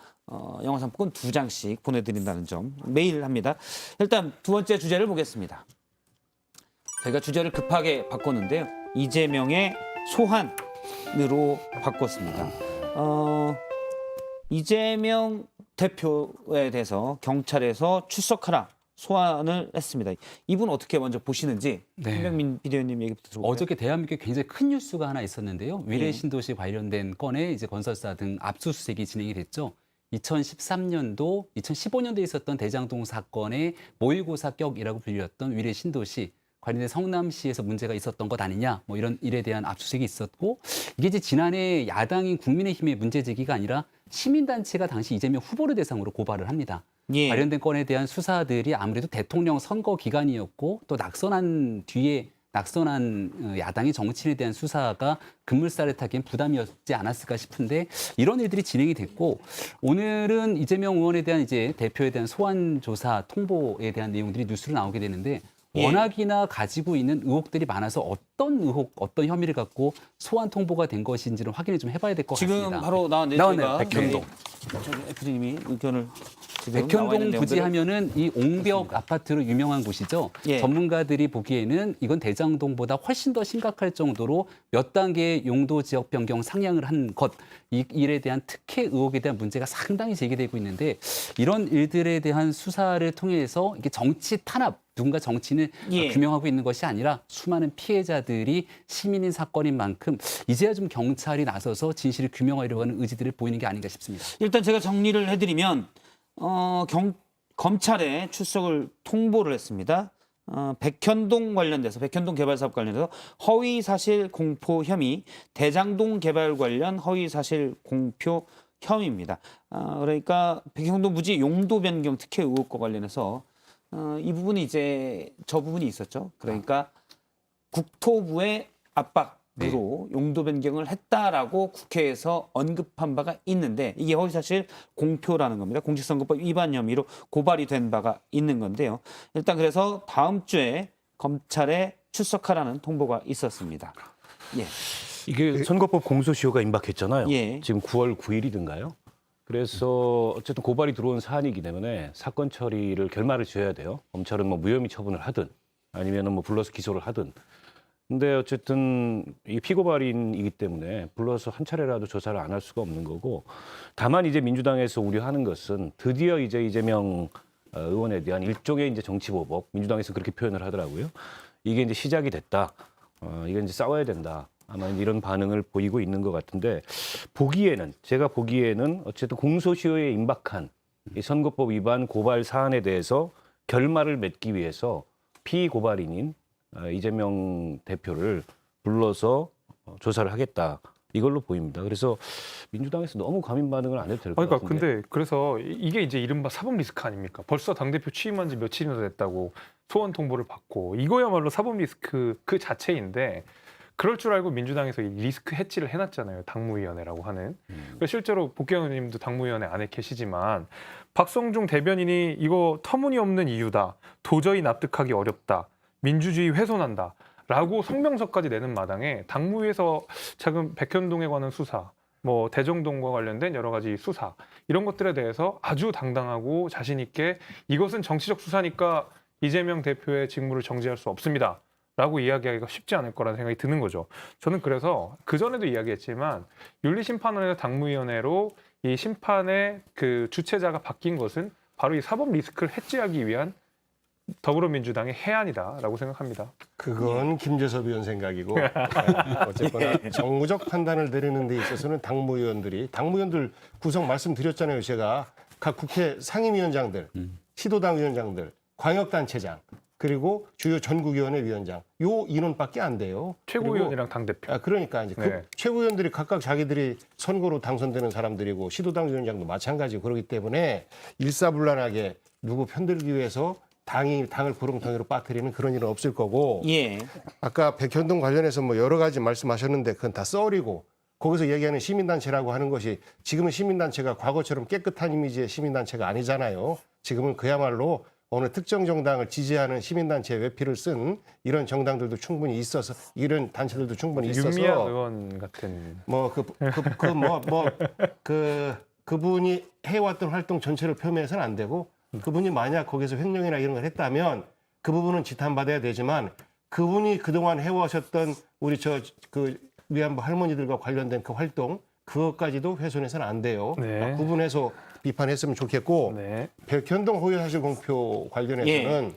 영화 상품권 2장씩 보내드린다는 점 매일 합니다. 일단 두 번째 주제를 보겠습니다. 저희가 주제를 급하게 바꿨는데요. 이재명의 소환으로 바꿨습니다. 이재명 대표에 대해서 경찰에서 출석하라 소환을 했습니다. 이분 어떻게 먼저 보시는지 네. 김병민 비대위원님 얘기부터 들어볼까요? 어저께 대한민국에 굉장히 큰 뉴스가 하나 있었는데요. 위례 신도시 관련된 건에 이제 건설사 등 압수수색이 진행이 됐죠. 2013년도, 2015년도에 있었던 대장동 사건의 모의고사격이라고 불렸던 위례 신도시 관련된 성남시에서 문제가 있었던 것 아니냐, 뭐 이런 일에 대한 압수수색이 있었고, 이게 이제 지난해 야당인 국민의힘의 문제 제기가 아니라 시민단체가 당시 이재명 후보를 대상으로 고발을 합니다. 예. 관련된 건에 대한 수사들이 아무래도 대통령 선거 기간이었고 또 낙선한 야당의 정치인에 대한 수사가 급물살을 타기엔 부담이었지 않았을까 싶은데 이런 일들이 진행이 됐고 오늘은 이재명 의원에 대한 이제 대표에 대한 소환 조사 통보에 대한 내용들이 뉴스로 나오게 되는데 예. 워낙이나 가지고 있는 의혹들이 많아서 어떤 의혹, 어떤 혐의를 갖고 소환 통보가 된 것인지는 확인을 좀 해봐야 될 것 같습니다. 지금 바로 나왔네요. 나왔네요. 백현동. FD님이 의견을 지금 나와 백현동 있는 부지 내용들을- 하면은 이 옹벽 아파트로 유명한 곳이죠. 예. 전문가들이 보기에는 이건 대장동보다 훨씬 더 심각할 정도로 몇 단계의 용도 지역 변경 상향을 한 것, 이 일에 대한 특혜 의혹에 대한 문제가 상당히 제기되고 있는데 이런 일들에 대한 수사를 통해서 이게 정치 탄압, 누군가 정치인을 예. 규명하고 있는 것이 아니라 수많은 피해자들이 시민인 사건인 만큼 이제야 좀 경찰이 나서서 진실을 규명하려고 하는 의지들을 보이는 게 아닌가 싶습니다. 일단 제가 정리를 해드리면 검찰에 출석을 통보를 했습니다. 백현동 관련돼서 백현동 개발 사업 관련해서 허위 사실 공표 혐의, 대장동 개발 관련 허위 사실 공표 혐의입니다. 그러니까 백현동 부지 용도 변경 특혜 의혹과 관련해서 이 부분이 이제 저 부분이 있었죠. 그러니까 국토부의 압박으로 용도 변경을 했다라고 국회에서 언급한 바가 있는데 이게 허위사실 공표라는 겁니다. 공직선거법 위반 혐의로 고발이 된 바가 있는 건데요. 일단 그래서 다음 주에 검찰에 출석하라는 통보가 있었습니다. 예. 이게 선거법 공소시효가 임박했잖아요. 예. 지금 9월 9일이든가요. 그래서 어쨌든 고발이 들어온 사안이기 때문에 사건 처리를 결말을 지어야 돼요. 검찰은 뭐 무혐의 처분을 하든 아니면은 뭐 불러서 기소를 하든. 근데 어쨌든 이 피고발인이기 때문에 불러서 한 차례라도 조사를 안 할 수가 없는 거고 다만 이제 민주당에서 우려하는 것은 드디어 이제 이재명 의원에 대한 일종의 이제 정치보복 민주당에서 그렇게 표현을 하더라고요. 이게 이제 시작이 됐다. 이게 이제 싸워야 된다. 아마 이런 반응을 보이고 있는 것 같은데 제가 보기에는 어쨌든 공소시효에 임박한 이 선거법 위반 고발 사안에 대해서 결말을 맺기 위해서 피고발인인 이재명 대표를 불러서 조사를 하겠다. 이걸로 보입니다. 그래서 민주당에서 너무 과민 반응을 안 해도 될 것 그러니까 같은데. 근데 그래서 이게 이제 이른바 사법 리스크 아닙니까? 벌써 당대표 취임한 지 며칠이나 됐다고 소환 통보를 받고 이거야말로 사법 리스크 그 자체인데 그럴 줄 알고 민주당에서 이 리스크 해치를 해놨잖아요. 당무위원회라고 하는. 그래서 실제로 복귀현 의원님도 당무위원회 안에 계시지만 박성중 대변인이 이거 터무니없는 이유다. 도저히 납득하기 어렵다. 민주주의 훼손한다. 라고 성명서까지 내는 마당에 당무위에서 지금 백현동에 관한 수사, 뭐 대정동과 관련된 여러 가지 수사 이런 것들에 대해서 아주 당당하고 자신 있게 이것은 정치적 수사니까 이재명 대표의 직무를 정지할 수 없습니다. 라고 이야기하기가 쉽지 않을 거라는 생각이 드는 거죠. 저는 그래서 그전에도 이야기했지만 윤리심판원에서 당무위원회로 이 심판의 그 주체자가 바뀐 것은 바로 이 사법 리스크를 해지하기 위한 더불어민주당의 해안이다라고 생각합니다. 그건 김재섭 의원 생각이고 어쨌거나 정무적 판단을 내리는 데 있어서는 당무위원들 구성 말씀드렸잖아요. 제가 각 국회 상임위원장들, 시도당 위원장들, 광역단체장 그리고 주요 전국위원회 위원장 요 인원밖에 안 돼요. 최고위원이랑 당대표. 그러니까 이제 네. 그 최고위원들이 각각 자기들이 선거로 당선되는 사람들이고 시도당 위원장도 마찬가지고 그렇기 때문에 일사불란하게 누구 편들기 위해서 당을 구렁텅이로 빠뜨리는 그런 일은 없을 거고 예. 아까 백현동 관련해서 뭐 여러 가지 말씀하셨는데 그건 다 썰이고 거기서 얘기하는 시민단체라고 하는 것이 지금은 시민단체가 과거처럼 깨끗한 이미지의 시민단체가 아니잖아요. 지금은 그야말로 어느 특정 정당을 지지하는 시민단체의 외피를 쓴 이런 정당들도 충분히 있어서 이런 단체들도 충분히 있어서 윤미향 의원 같은 그분이 해왔던 활동 전체를 폄훼해서는 안 되고 그분이 만약 거기서 횡령이나 이런 걸 했다면 그 부분은 지탄받아야 되지만 그분이 그동안 해오셨던 우리 그 위안부 할머니들과 관련된 그 활동 그것까지도 훼손해서는 안 돼요. 네. 구분해서 비판했으면 좋겠고 네. 백현동 호위사실 공표 관련해서는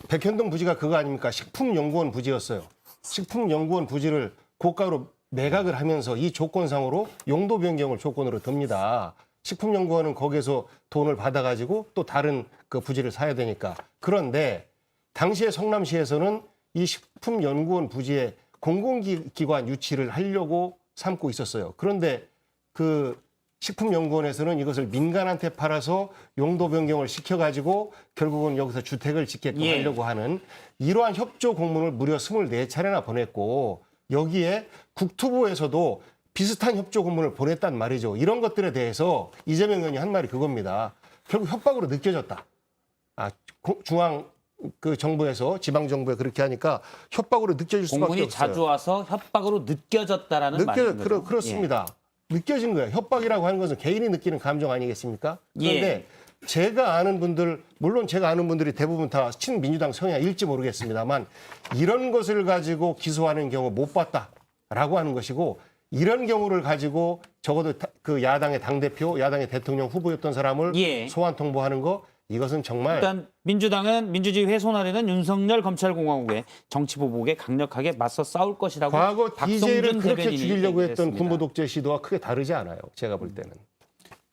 백현동 부지가 그거 아닙니까? 식품연구원 부지였어요. 식품연구원 부지를 고가로 매각을 하면서 이 조건상으로 용도 변경을 조건으로 듭니다. 식품연구원은 거기서 돈을 받아가지고 또 다른 그 부지를 사야 되니까. 그런데 당시에 성남시에서는 이 식품연구원 부지에 공공기관 유치를 하려고 삼고 있었어요. 그런데 그 식품연구원에서는 이것을 민간한테 팔아서 용도 변경을 시켜가지고 결국은 여기서 주택을 짓게끔 하려고 하는 이러한 협조 공문을 무려 24차례나 보냈고 여기에 국토부에서도 비슷한 협조 공문을 보냈단 말이죠. 이런 것들에 대해서 이재명 의원이 한 말이 그겁니다. 결국 협박으로 느껴졌다. 중앙 그 정부에서 지방 정부에 그렇게 하니까 협박으로 느껴질 수밖에 공문이 없어요. 자주 와서 협박으로 느껴졌다라는 말입니다. 그렇습니다. 느껴진 거예요. 협박이라고 하는 것은 개인이 느끼는 감정 아니겠습니까? 그런데 제가 아는 분들, 물론 제가 아는 분들이 대부분 다 친민주당 성향일지 모르겠습니다만 이런 것을 가지고 기소하는 경우 못 봤다라고 하는 것이고 이런 경우를 가지고 적어도 그 야당의 당대표, 야당의 대통령 후보였던 사람을 소환 통보하는 거 이것은 정말 일단 민주당은 민주주의 훼손하려는 윤석열 검찰공화국의 정치보복에 강력하게 맞서 싸울 것이라고 과거 DJ를 박성준 그렇게 대변인이 죽이려고 했던 얘기했습니다. 군부 독재 시도와 크게 다르지 않아요. 제가 볼 때는.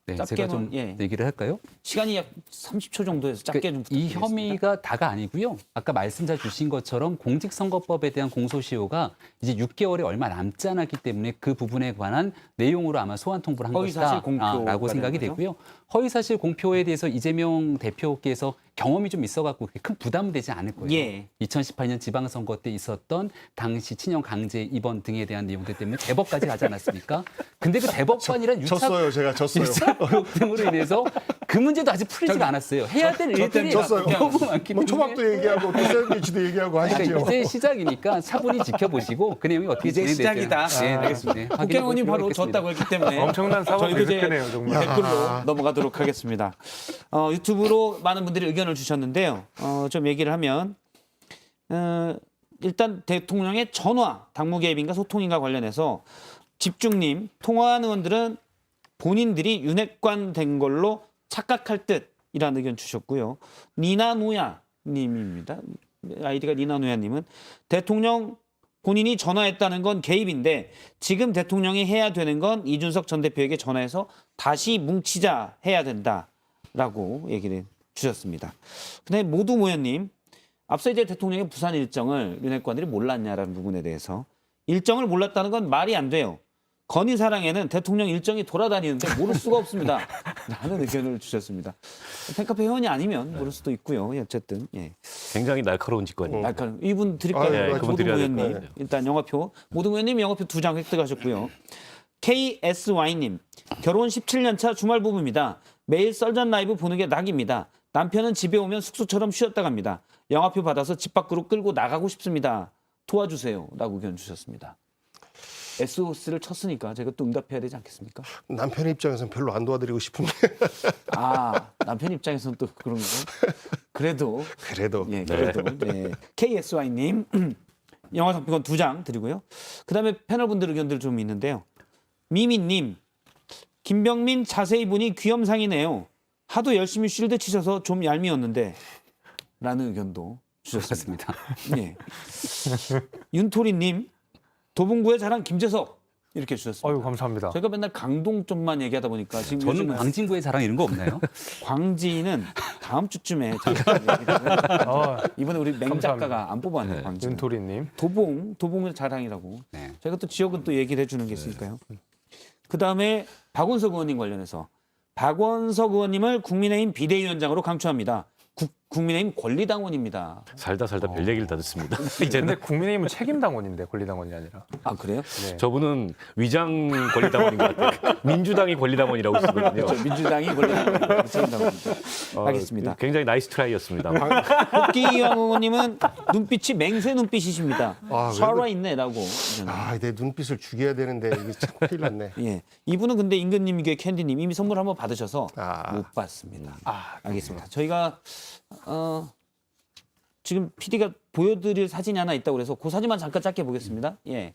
네, 짧게는, 제가 좀 얘기를 할까요? 시간이 약 30초 정도에서 짧게 좀 이 부탁드리겠습니다. 혐의가 다가 아니고요. 아까 말씀 잘 주신 것처럼 공직선거법에 대한 공소시효가 이제 6개월이 얼마 남지 않았기 때문에 그 부분에 관한 내용으로 아마 소환 통보를 한 허위사실 공표가 것이다라고 생각이 되는 거죠? 되고요. 허위사실 공표에 대해서 이재명 대표께서 경험이 좀 있어갖고 큰 부담은 되지 않을 거예요. 2018년 지방선거 때 있었던 당시 친형 강제 입원 등에 대한 내용들 때문에 대법까지 가지 않았습니까? 근데 그 대법관이란 졌어요. 제가 졌어요. 의혹 등으로 인해서 그 문제도 아직 풀리지가 않았어요. 해야 될 일들이 졌어요. 너무 많기 때문에. 초밥도 얘기하고 또 샌드위치도 얘기하고 그러니까 하시죠. 이제 시작이니까 차분히 지켜보시고 그 내용이 어떻게 이제 진행될지. 시작이다. 네, 알겠습니다. 국회의원님 바로 졌다고 했기 때문에 엄청난 사법 저희도 이제 리스크네요, 정말. 댓글로 넘어가도록 하겠습니다. 유튜브로 많은 분들이 의견을 주셨는데요. 좀 얘기를 하면 일단 대통령의 전화, 당무 개입인가 소통인가 관련해서 집중님, 통화한 의원들은 본인들이 윤핵관 된 걸로 착각할 듯이라는 의견 주셨고요. 니나누야 님입니다. 아이디가 니나누야 님은 대통령 본인이 전화했다는 건 개입인데 지금 대통령이 해야 되는 건 이준석 전 대표에게 전화해서 다시 뭉치자 해야 된다. 라고 얘기를 주셨습니다. 근데 모두 모연님, 앞서 이제 대통령의 부산 일정을 윤핵관들이 몰랐냐라는 부분에 대해서 일정을 몰랐다는 건 말이 안 돼요. 건의사랑에는 대통령 일정이 돌아다니는데 모를 수가 없습니다. 라는 의견을 주셨습니다. 팬카페 회원이 아니면 모를 수도 있고요. 어쨌든 예. 굉장히 날카로운 직관입니다. 약간 이분 드릴까요? 네, 그분 모두 드려야 모연님 될까요? 일단 영화표 모두 모연님 영화표 2장 획득하셨고요. KSY님 결혼 17년 차 주말 부부입니다. 매일 썰전 라이브 보는 게 낙입니다. 남편은 집에 오면 숙소처럼 쉬었다 갑니다. 영화표 받아서 집 밖으로 끌고 나가고 싶습니다. 도와주세요. 라고 의견 주셨습니다. SOS를 쳤으니까 제가 또 응답해야 되지 않겠습니까? 남편 입장에서는 별로 안 도와드리고 싶은데 아, 남편 입장에서는 또 그런 거. 그래도 그래도 예, 그래도 네. KSY님 영화 상품권 2장 드리고요. 그다음에 패널분들 의견들 좀 있는데요. 미미님, 김병민 자세히 보니 귀염상이네요. 하도 열심히 쉴드 치셔서 좀 얄미웠는데 라는 의견도 주셨습니다. 예. 윤토리님, 도봉구의 자랑 김재석 이렇게 주셨습니다. 아유 감사합니다. 저희가 맨날 강동 쪽만 얘기하다 보니까 지금 저는 요즘은 광진구의 자랑 이런 거 없나요? 광지는 다음 주쯤에 저희가 얘기를 아, 이번에 우리 맹 감사합니다. 작가가 안 뽑았네요. 광지. 윤토리님. 도봉의 자랑이라고. 네. 저희가 또 지역은 또 얘기를 해주는 게 있으니까요. 그 다음에 박원석 의원님 관련해서 박원석 의원님을 국민의힘 비대위원장으로 강추합니다. 국민의힘 권리당원입니다. 살다 별 얘기를 다 듣습니다. 근데 이제는 국민의힘은 책임당원인데 권리당원이 아니라. 아 그래요? 네. 저분은 위장 권리당원인 것 같아요. 민주당이 권리당원이라고 쓰거든요. 그렇죠. 민주당이 권리당원입니다. 알겠습니다. 굉장히 나이스 트라이였습니다. 국기영 의원님은 눈빛이 맹세 눈빛이십니다. 아, 살아있네라고. 아, 내 눈빛을 죽여야 되는데 이게 참 큰일 났네. 예, 이분은 근데 임금님께 캔디님 이미 선물 한번 받으셔서 아. 못 받습니다. 알겠습니다. 저희가 지금 PD가 보여드릴 사진이 하나 있다고 그래서 그 사진만 잠깐 짧게 보겠습니다. 예,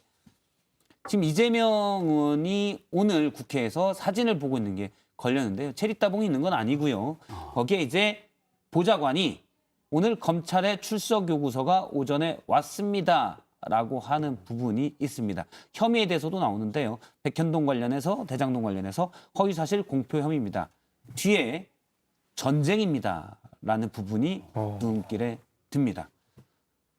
지금 이재명 의원이 오늘 국회에서 사진을 보고 있는 게 걸렸는데요. 체리따봉이 있는 건 아니고요. 거기에 이제 보좌관이 오늘 검찰의 출석 요구서가 오전에 왔습니다라고 하는 부분이 있습니다. 혐의에 대해서도 나오는데요. 백현동 관련해서 대장동 관련해서 허위사실 공표 혐의입니다. 뒤에 전쟁입니다라는 부분이 눈길에 듭니다.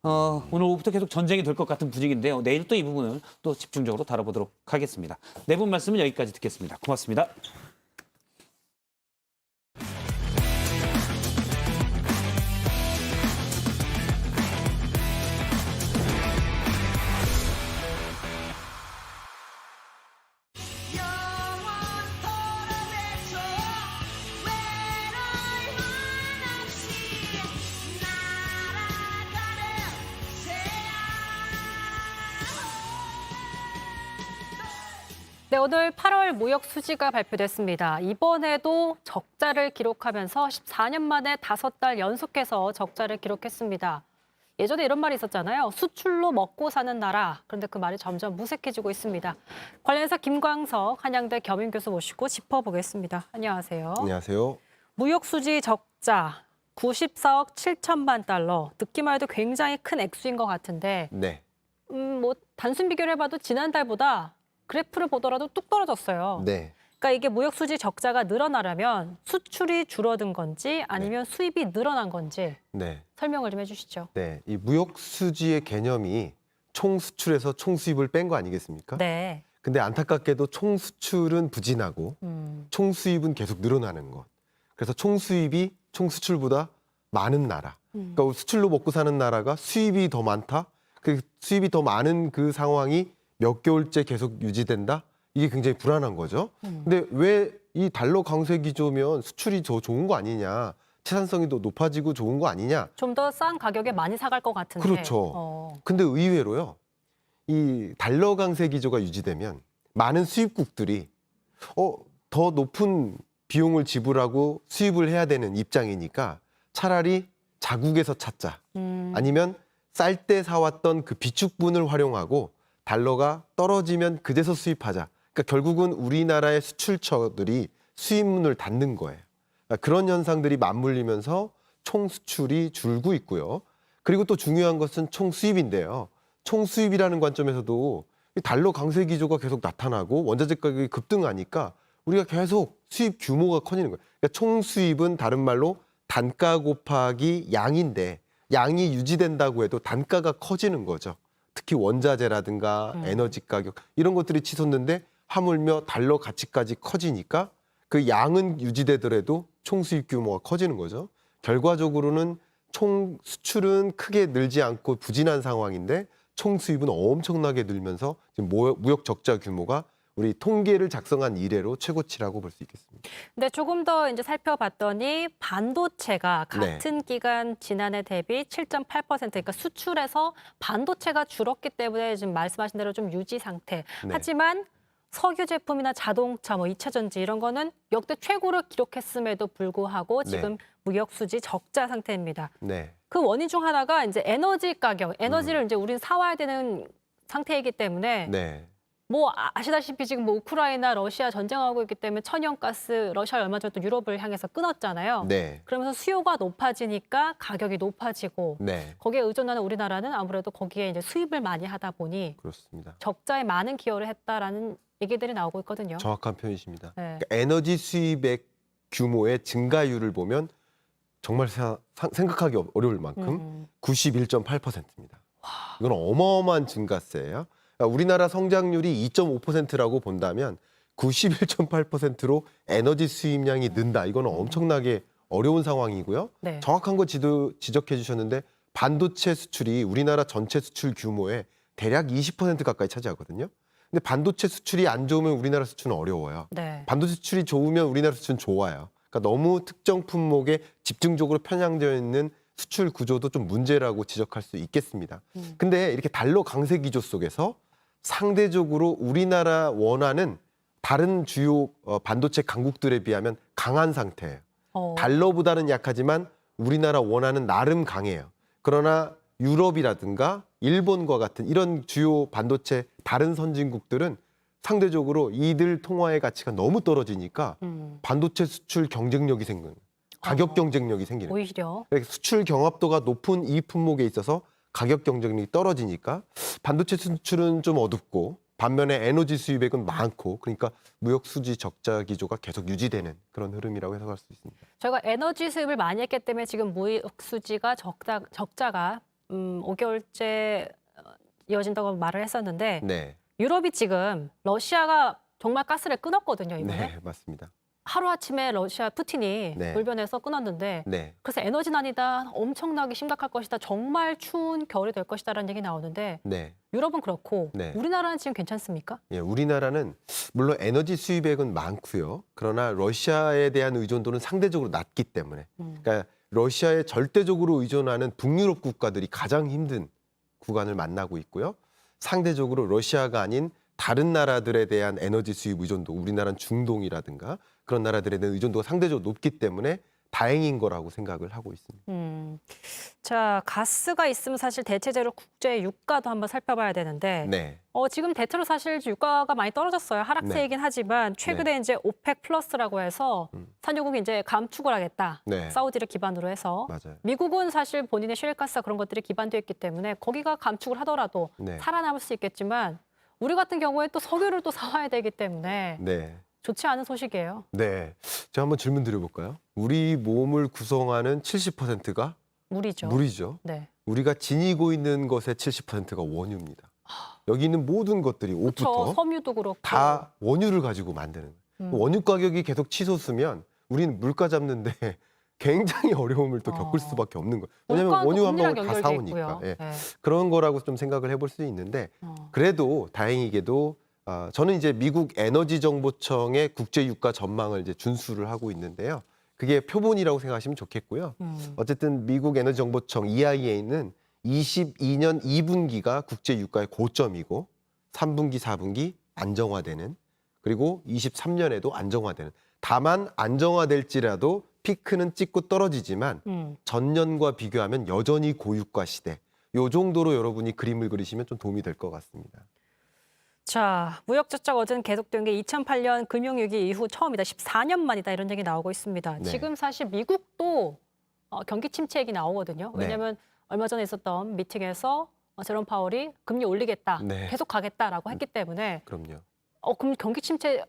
오늘 오후부터 계속 전쟁이 될 것 같은 분위기인데요. 내일 또 이 부분을 또 집중적으로 다뤄보도록 하겠습니다. 네 분 말씀은 여기까지 듣겠습니다. 고맙습니다. 네, 오늘 8월 무역 수지가 발표됐습니다. 이번에도 적자를 기록하면서 14년 만에 5달 연속해서 적자를 기록했습니다. 예전에 이런 말이 있었잖아요. 수출로 먹고 사는 나라. 그런데 그 말이 점점 무색해지고 있습니다. 관련해서 김광석 한양대 겸임교수 모시고 짚어보겠습니다. 안녕하세요. 안녕하세요. 무역 수지 적자 94억 7천만 달러. 듣기만 해도 굉장히 큰 액수인 것 같은데 네. 뭐 단순 비교를 해봐도 지난달보다 그래프를 보더라도 뚝 떨어졌어요. 네. 그러니까 이게 무역 수지 적자가 늘어나려면 수출이 줄어든 건지 아니면 수입이 늘어난 건지 네. 설명을 좀 해주시죠. 네. 이 무역 수지의 개념이 총 수출에서 총 수입을 뺀 거 아니겠습니까? 네. 근데 안타깝게도 총 수출은 부진하고 총 수입은 계속 늘어나는 것. 그래서 총 수입이 총 수출보다 많은 나라. 그러니까 수출로 먹고 사는 나라가 수입이 더 많다. 그 수입이 더 많은 그 상황이 몇 개월째 계속 유지된다? 이게 굉장히 불안한 거죠. 근데 왜 이 달러 강세 기조면 수출이 더 좋은 거 아니냐? 생산성이 더 높아지고 좋은 거 아니냐? 좀 더 싼 가격에 많이 사갈 것 같은데. 그렇죠. 근데 의외로요. 이 달러 강세 기조가 유지되면 많은 수입국들이 더 높은 비용을 지불하고 수입을 해야 되는 입장이니까 차라리 자국에서 찾자. 아니면 쌀 때 사왔던 그 비축분을 활용하고 달러가 떨어지면 그제서 수입하자. 그러니까 결국은 우리나라의 수출처들이 수입문을 닫는 거예요. 그러니까 그런 현상들이 맞물리면서 총 수출이 줄고 있고요. 그리고 또 중요한 것은 총 수입인데요. 총 수입이라는 관점에서도 이 달러 강세 기조가 계속 나타나고 원자재 가격이 급등하니까 우리가 계속 수입 규모가 커지는 거예요. 그러니까 총 수입은 다른 말로 단가 곱하기 양인데 양이 유지된다고 해도 단가가 커지는 거죠. 특히 원자재라든가 에너지 가격 이런 것들이 치솟는데 하물며 달러 가치까지 커지니까 그 양은 유지되더라도 총 수입 규모가 커지는 거죠. 결과적으로는 총 수출은 크게 늘지 않고 부진한 상황인데 총 수입은 엄청나게 늘면서 지금 무역 적자 규모가 우리 통계를 작성한 이래로 최고치라고 볼 수 있겠습니다. 근데 조금 더 이제 살펴봤더니 반도체가 같은 기간 지난해 대비 7.8% 그러니까 수출에서 반도체가 줄었기 때문에 지금 말씀하신 대로 좀 유지 상태. 네. 하지만 석유 제품이나 자동차, 뭐 2차 전지 이런 거는 역대 최고를 기록했음에도 불구하고 지금 무역 수지 적자 상태입니다. 네. 그 원인 중 하나가 이제 에너지 가격, 에너지를 이제 우리는 사와야 되는 상태이기 때문에 네. 뭐 아시다시피 지금 뭐 우크라이나, 러시아 전쟁하고 있기 때문에 천연가스, 러시아 얼마 전에 또 유럽을 향해서 끊었잖아요. 네. 그러면서 수요가 높아지니까 가격이 높아지고 네. 거기에 의존하는 우리나라는 아무래도 거기에 이제 수입을 많이 하다 보니 그렇습니다. 적자에 많은 기여를 했다라는 얘기들이 나오고 있거든요. 정확한 표현이십니다. 네. 그러니까 에너지 수입의 규모의 증가율을 보면 정말 생각하기 어려울 만큼 91.8%입니다. 이건 어마어마한 증가세예요. 그러니까 우리나라 성장률이 2.5%라고 본다면 91.8%로 에너지 수입량이 는다. 이거는 엄청나게 어려운 상황이고요. 네. 정확한 거 지적해 주셨는데 반도체 수출이 우리나라 전체 수출 규모의 대략 20% 가까이 차지하거든요. 근데 반도체 수출이 안 좋으면 우리나라 수출은 어려워요. 네. 반도체 수출이 좋으면 우리나라 수출은 좋아요. 그러니까 너무 특정 품목에 집중적으로 편향되어 있는 수출 구조도 좀 문제라고 지적할 수 있겠습니다. 근데 이렇게 달러 강세 기조 속에서 상대적으로 우리나라 원화는 다른 주요 반도체 강국들에 비하면 강한 상태예요. 달러보다는 약하지만 우리나라 원화는 나름 강해요. 그러나 유럽이라든가 일본과 같은 이런 주요 반도체 다른 선진국들은 상대적으로 이들 통화의 가치가 너무 떨어지니까 반도체 수출 경쟁력이 생기는 가격 경쟁력이 생기는 거예요. 오히려 그러니까 수출 경합도가 높은 이 품목에 있어서 가격 경쟁력이 떨어지니까 반도체 수출은 좀 어둡고 반면에 에너지 수입액은 많고 그러니까 무역 수지 적자 기조가 계속 유지되는 그런 흐름이라고 해석할 수 있습니다. 저희가 에너지 수입을 많이 했기 때문에 지금 무역 수지가 적자가 5개월째 이어진다고 말을 했었는데 네, 유럽이 지금 러시아가 정말 가스를 끊었거든요, 이번에. 네, 맞습니다. 하루아침에 러시아 푸틴이 네. 돌변해서 끊었는데 네, 그래서 에너지난이다, 엄청나게 심각할 것이다, 정말 추운 겨울이 될 것이다라는 얘기 나오는데 네. 유럽은 그렇고 네. 우리나라는 지금 괜찮습니까? 예, 우리나라는 물론 에너지 수입액은 많고요. 그러나 러시아에 대한 의존도는 상대적으로 낮기 때문에 그러니까 러시아에 절대적으로 의존하는 북유럽 국가들이 가장 힘든 구간을 만나고 있고요. 상대적으로 러시아가 아닌 다른 나라들에 대한 에너지 수입 의존도, 우리나라는 중동이라든가 그런 나라들에 대한 의존도가 상대적으로 높기 때문에 다행인 거라고 생각을 하고 있습니다. 자, 가스가 있으면 사실 대체제로 국제 유가도 한번 살펴봐야 되는데 네, 지금 대체로 사실 유가가 많이 떨어졌어요. 하락세이긴 하지만 최근에 이제 오펙 플러스라고 해서 산유국이 이제 감축을 하겠다. 네. 사우디를 기반으로 해서 맞아요. 미국은 사실 본인의 셰일가스와 그런 것들이 기반되어 있기 때문에 거기가 감축을 하더라도 네. 살아남을 수 있겠지만 우리 같은 경우에 또 석유를 또 사와야 되기 때문에 네. 좋지 않은 소식이에요. 네. 제가 한번 질문 드려볼까요? 우리 몸을 구성하는 70%가 물이죠. 물이죠. 네. 우리가 지니고 있는 것의 70%가 원유입니다. 여기 있는 모든 것들이 그렇죠. 옷부터 섬유도 그렇고. 다 원유를 가지고 만드는 거예요. 원유 가격이 계속 치솟으면 우리는 물가 잡는데 굉장히 어려움을 또 겪을 수밖에 없는 거예요. 왜냐하면 물가는 원유 또 한 금리랑 방울 다 연결돼 사오니까. 있고요. 예. 네. 그런 거라고 좀 생각을 해볼 수 있는데 그래도 다행히게도 저는 이제 미국 에너지 정보청의 국제 유가 전망을 이제 준수를 하고 있는데요. 그게 표본이라고 생각하시면 좋겠고요. 어쨌든 미국 에너지 정보청 EIA는 22년 2분기가 국제 유가의 고점이고 3분기, 4분기 안정화되는 그리고 23년에도 안정화되는 다만 안정화될지라도 피크는 찍고 떨어지지만 전년과 비교하면 여전히 고유가 시대. 요 정도로 여러분이 그림을 그리시면 좀 도움이 될 것 같습니다. 자, 무역 적자가 어제는 계속된 게 2008년 금융위기 이후 처음이다. 14년 만이다. 이런 얘기 나오고 있습니다. 네. 지금 사실 미국도 경기 침체 얘기 나오거든요. 네. 왜냐하면 얼마 전에 있었던 미팅에서 제롬 파월이 금리 올리겠다. 네. 계속 가겠다라고 했기 때문에 그럼요. 그럼 경기 침체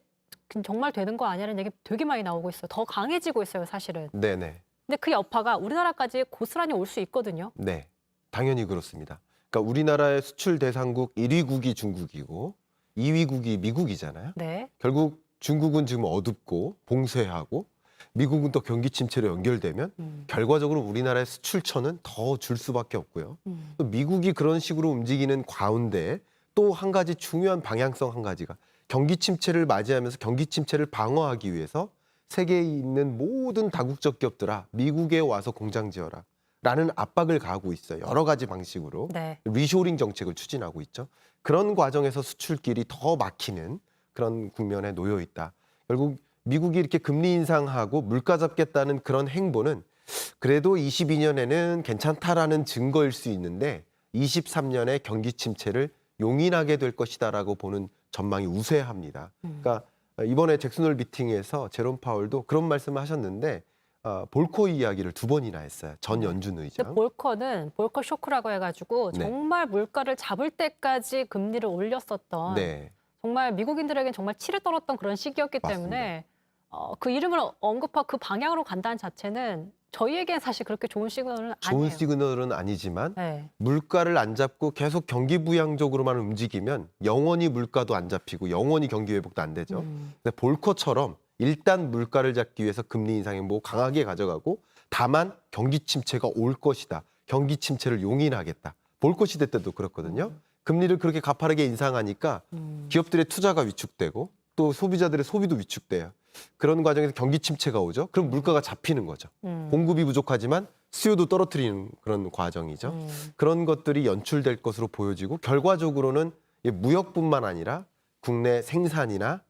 정말 되는 거 아니라는 얘기 되게 많이 나오고 있어요. 더 강해지고 있어요, 사실은. 네네. 근데 그 여파가 우리나라까지 고스란히 올 수 있거든요. 네, 당연히 그렇습니다. 그러니까 우리나라의 수출 대상국 1위국이 중국이고 2위국이 미국이잖아요. 네. 결국 중국은 지금 어둡고 봉쇄하고 미국은 또 경기 침체로 연결되면 결과적으로 우리나라의 수출처는 더 줄 수밖에 없고요. 또 미국이 그런 식으로 움직이는 가운데 또 한 가지 중요한 방향성 한 가지가 경기 침체를 맞이하면서 경기 침체를 방어하기 위해서 세계에 있는 모든 다국적 기업들아 미국에 와서 공장 지어라 라는 압박을 가하고 있어요. 여러 가지 방식으로. 네. 리쇼링 정책을 추진하고 있죠. 그런 과정에서 수출길이 더 막히는 그런 국면에 놓여 있다. 결국 미국이 이렇게 금리 인상하고 물가 잡겠다는 그런 행보는 그래도 22년에는 괜찮다라는 증거일 수 있는데 23년에 경기 침체를 용인하게 될 것이다라고 보는 전망이 우세합니다. 그러니까 이번에 잭슨홀 미팅에서 제롬 파월도 그런 말씀을 하셨는데 볼커 이야기를 2번이나 했어요. 전 연준 근데 의장. 볼커는 볼커 쇼크라고 해가지고 네. 정말 물가를 잡을 때까지 금리를 올렸었던 네. 정말 미국인들에겐 정말 치를 떨었던 그런 시기였기 때문에 그 이름을 언급하고 그 방향으로 간다는 자체는 저희에겐 사실 그렇게 좋은 시그널은 좋은 아니에요. 시그널은 아니지만 네. 물가를 안 잡고 계속 경기 부양적으로만 움직이면 영원히 물가도 안 잡히고 영원히 경기 회복도 안 되죠. 근데 볼커처럼 일단 물가를 잡기 위해서 금리 인상 행보 강하게 가져가고 다만 경기 침체가 올 것이다. 경기 침체를 용인하겠다. 볼커 시대 때도 그렇거든요. 금리를 그렇게 가파르게 인상하니까 기업들의 투자가 위축되고 또 소비자들의 소비도 위축돼요. 그런 과정에서 경기 침체가 오죠. 그럼 물가가 잡히는 거죠. 공급이 부족하지만 수요도 떨어뜨리는 그런 과정이죠. 그런 것들이 연출될 것으로 보여지고 결과적으로는 무역뿐만 아니라 국내 생산이나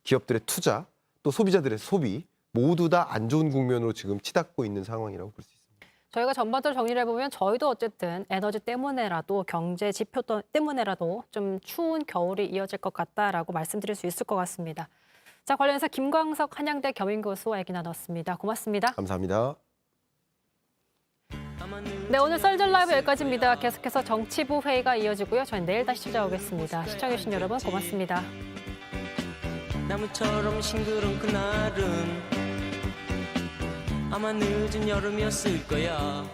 기업들의 투자 또 소비자들의 소비 모두 다 안 좋은 국면으로 지금 치닫고 있는 상황이라고 볼 수 있습니다. 저희가 전반적으로 정리를 해보면 저희도 어쨌든 에너지 때문에라도 경제 지표 때문에라도 좀 추운 겨울이 이어질 것 같다라고 말씀드릴 수 있을 것 같습니다. 자, 관련해서 김광석 한양대 겸임교수와 얘기 나눴습니다. 고맙습니다. 감사합니다. 네, 오늘 썰전 라이브 여기까지입니다. 계속해서 정치부 회의가 이어지고요. 저희는 내일 다시 찾아오겠습니다. 시청해주신 여러분 고맙습니다. 나무처럼 싱그러운 그날은 아마 늦은 여름이었을 거야.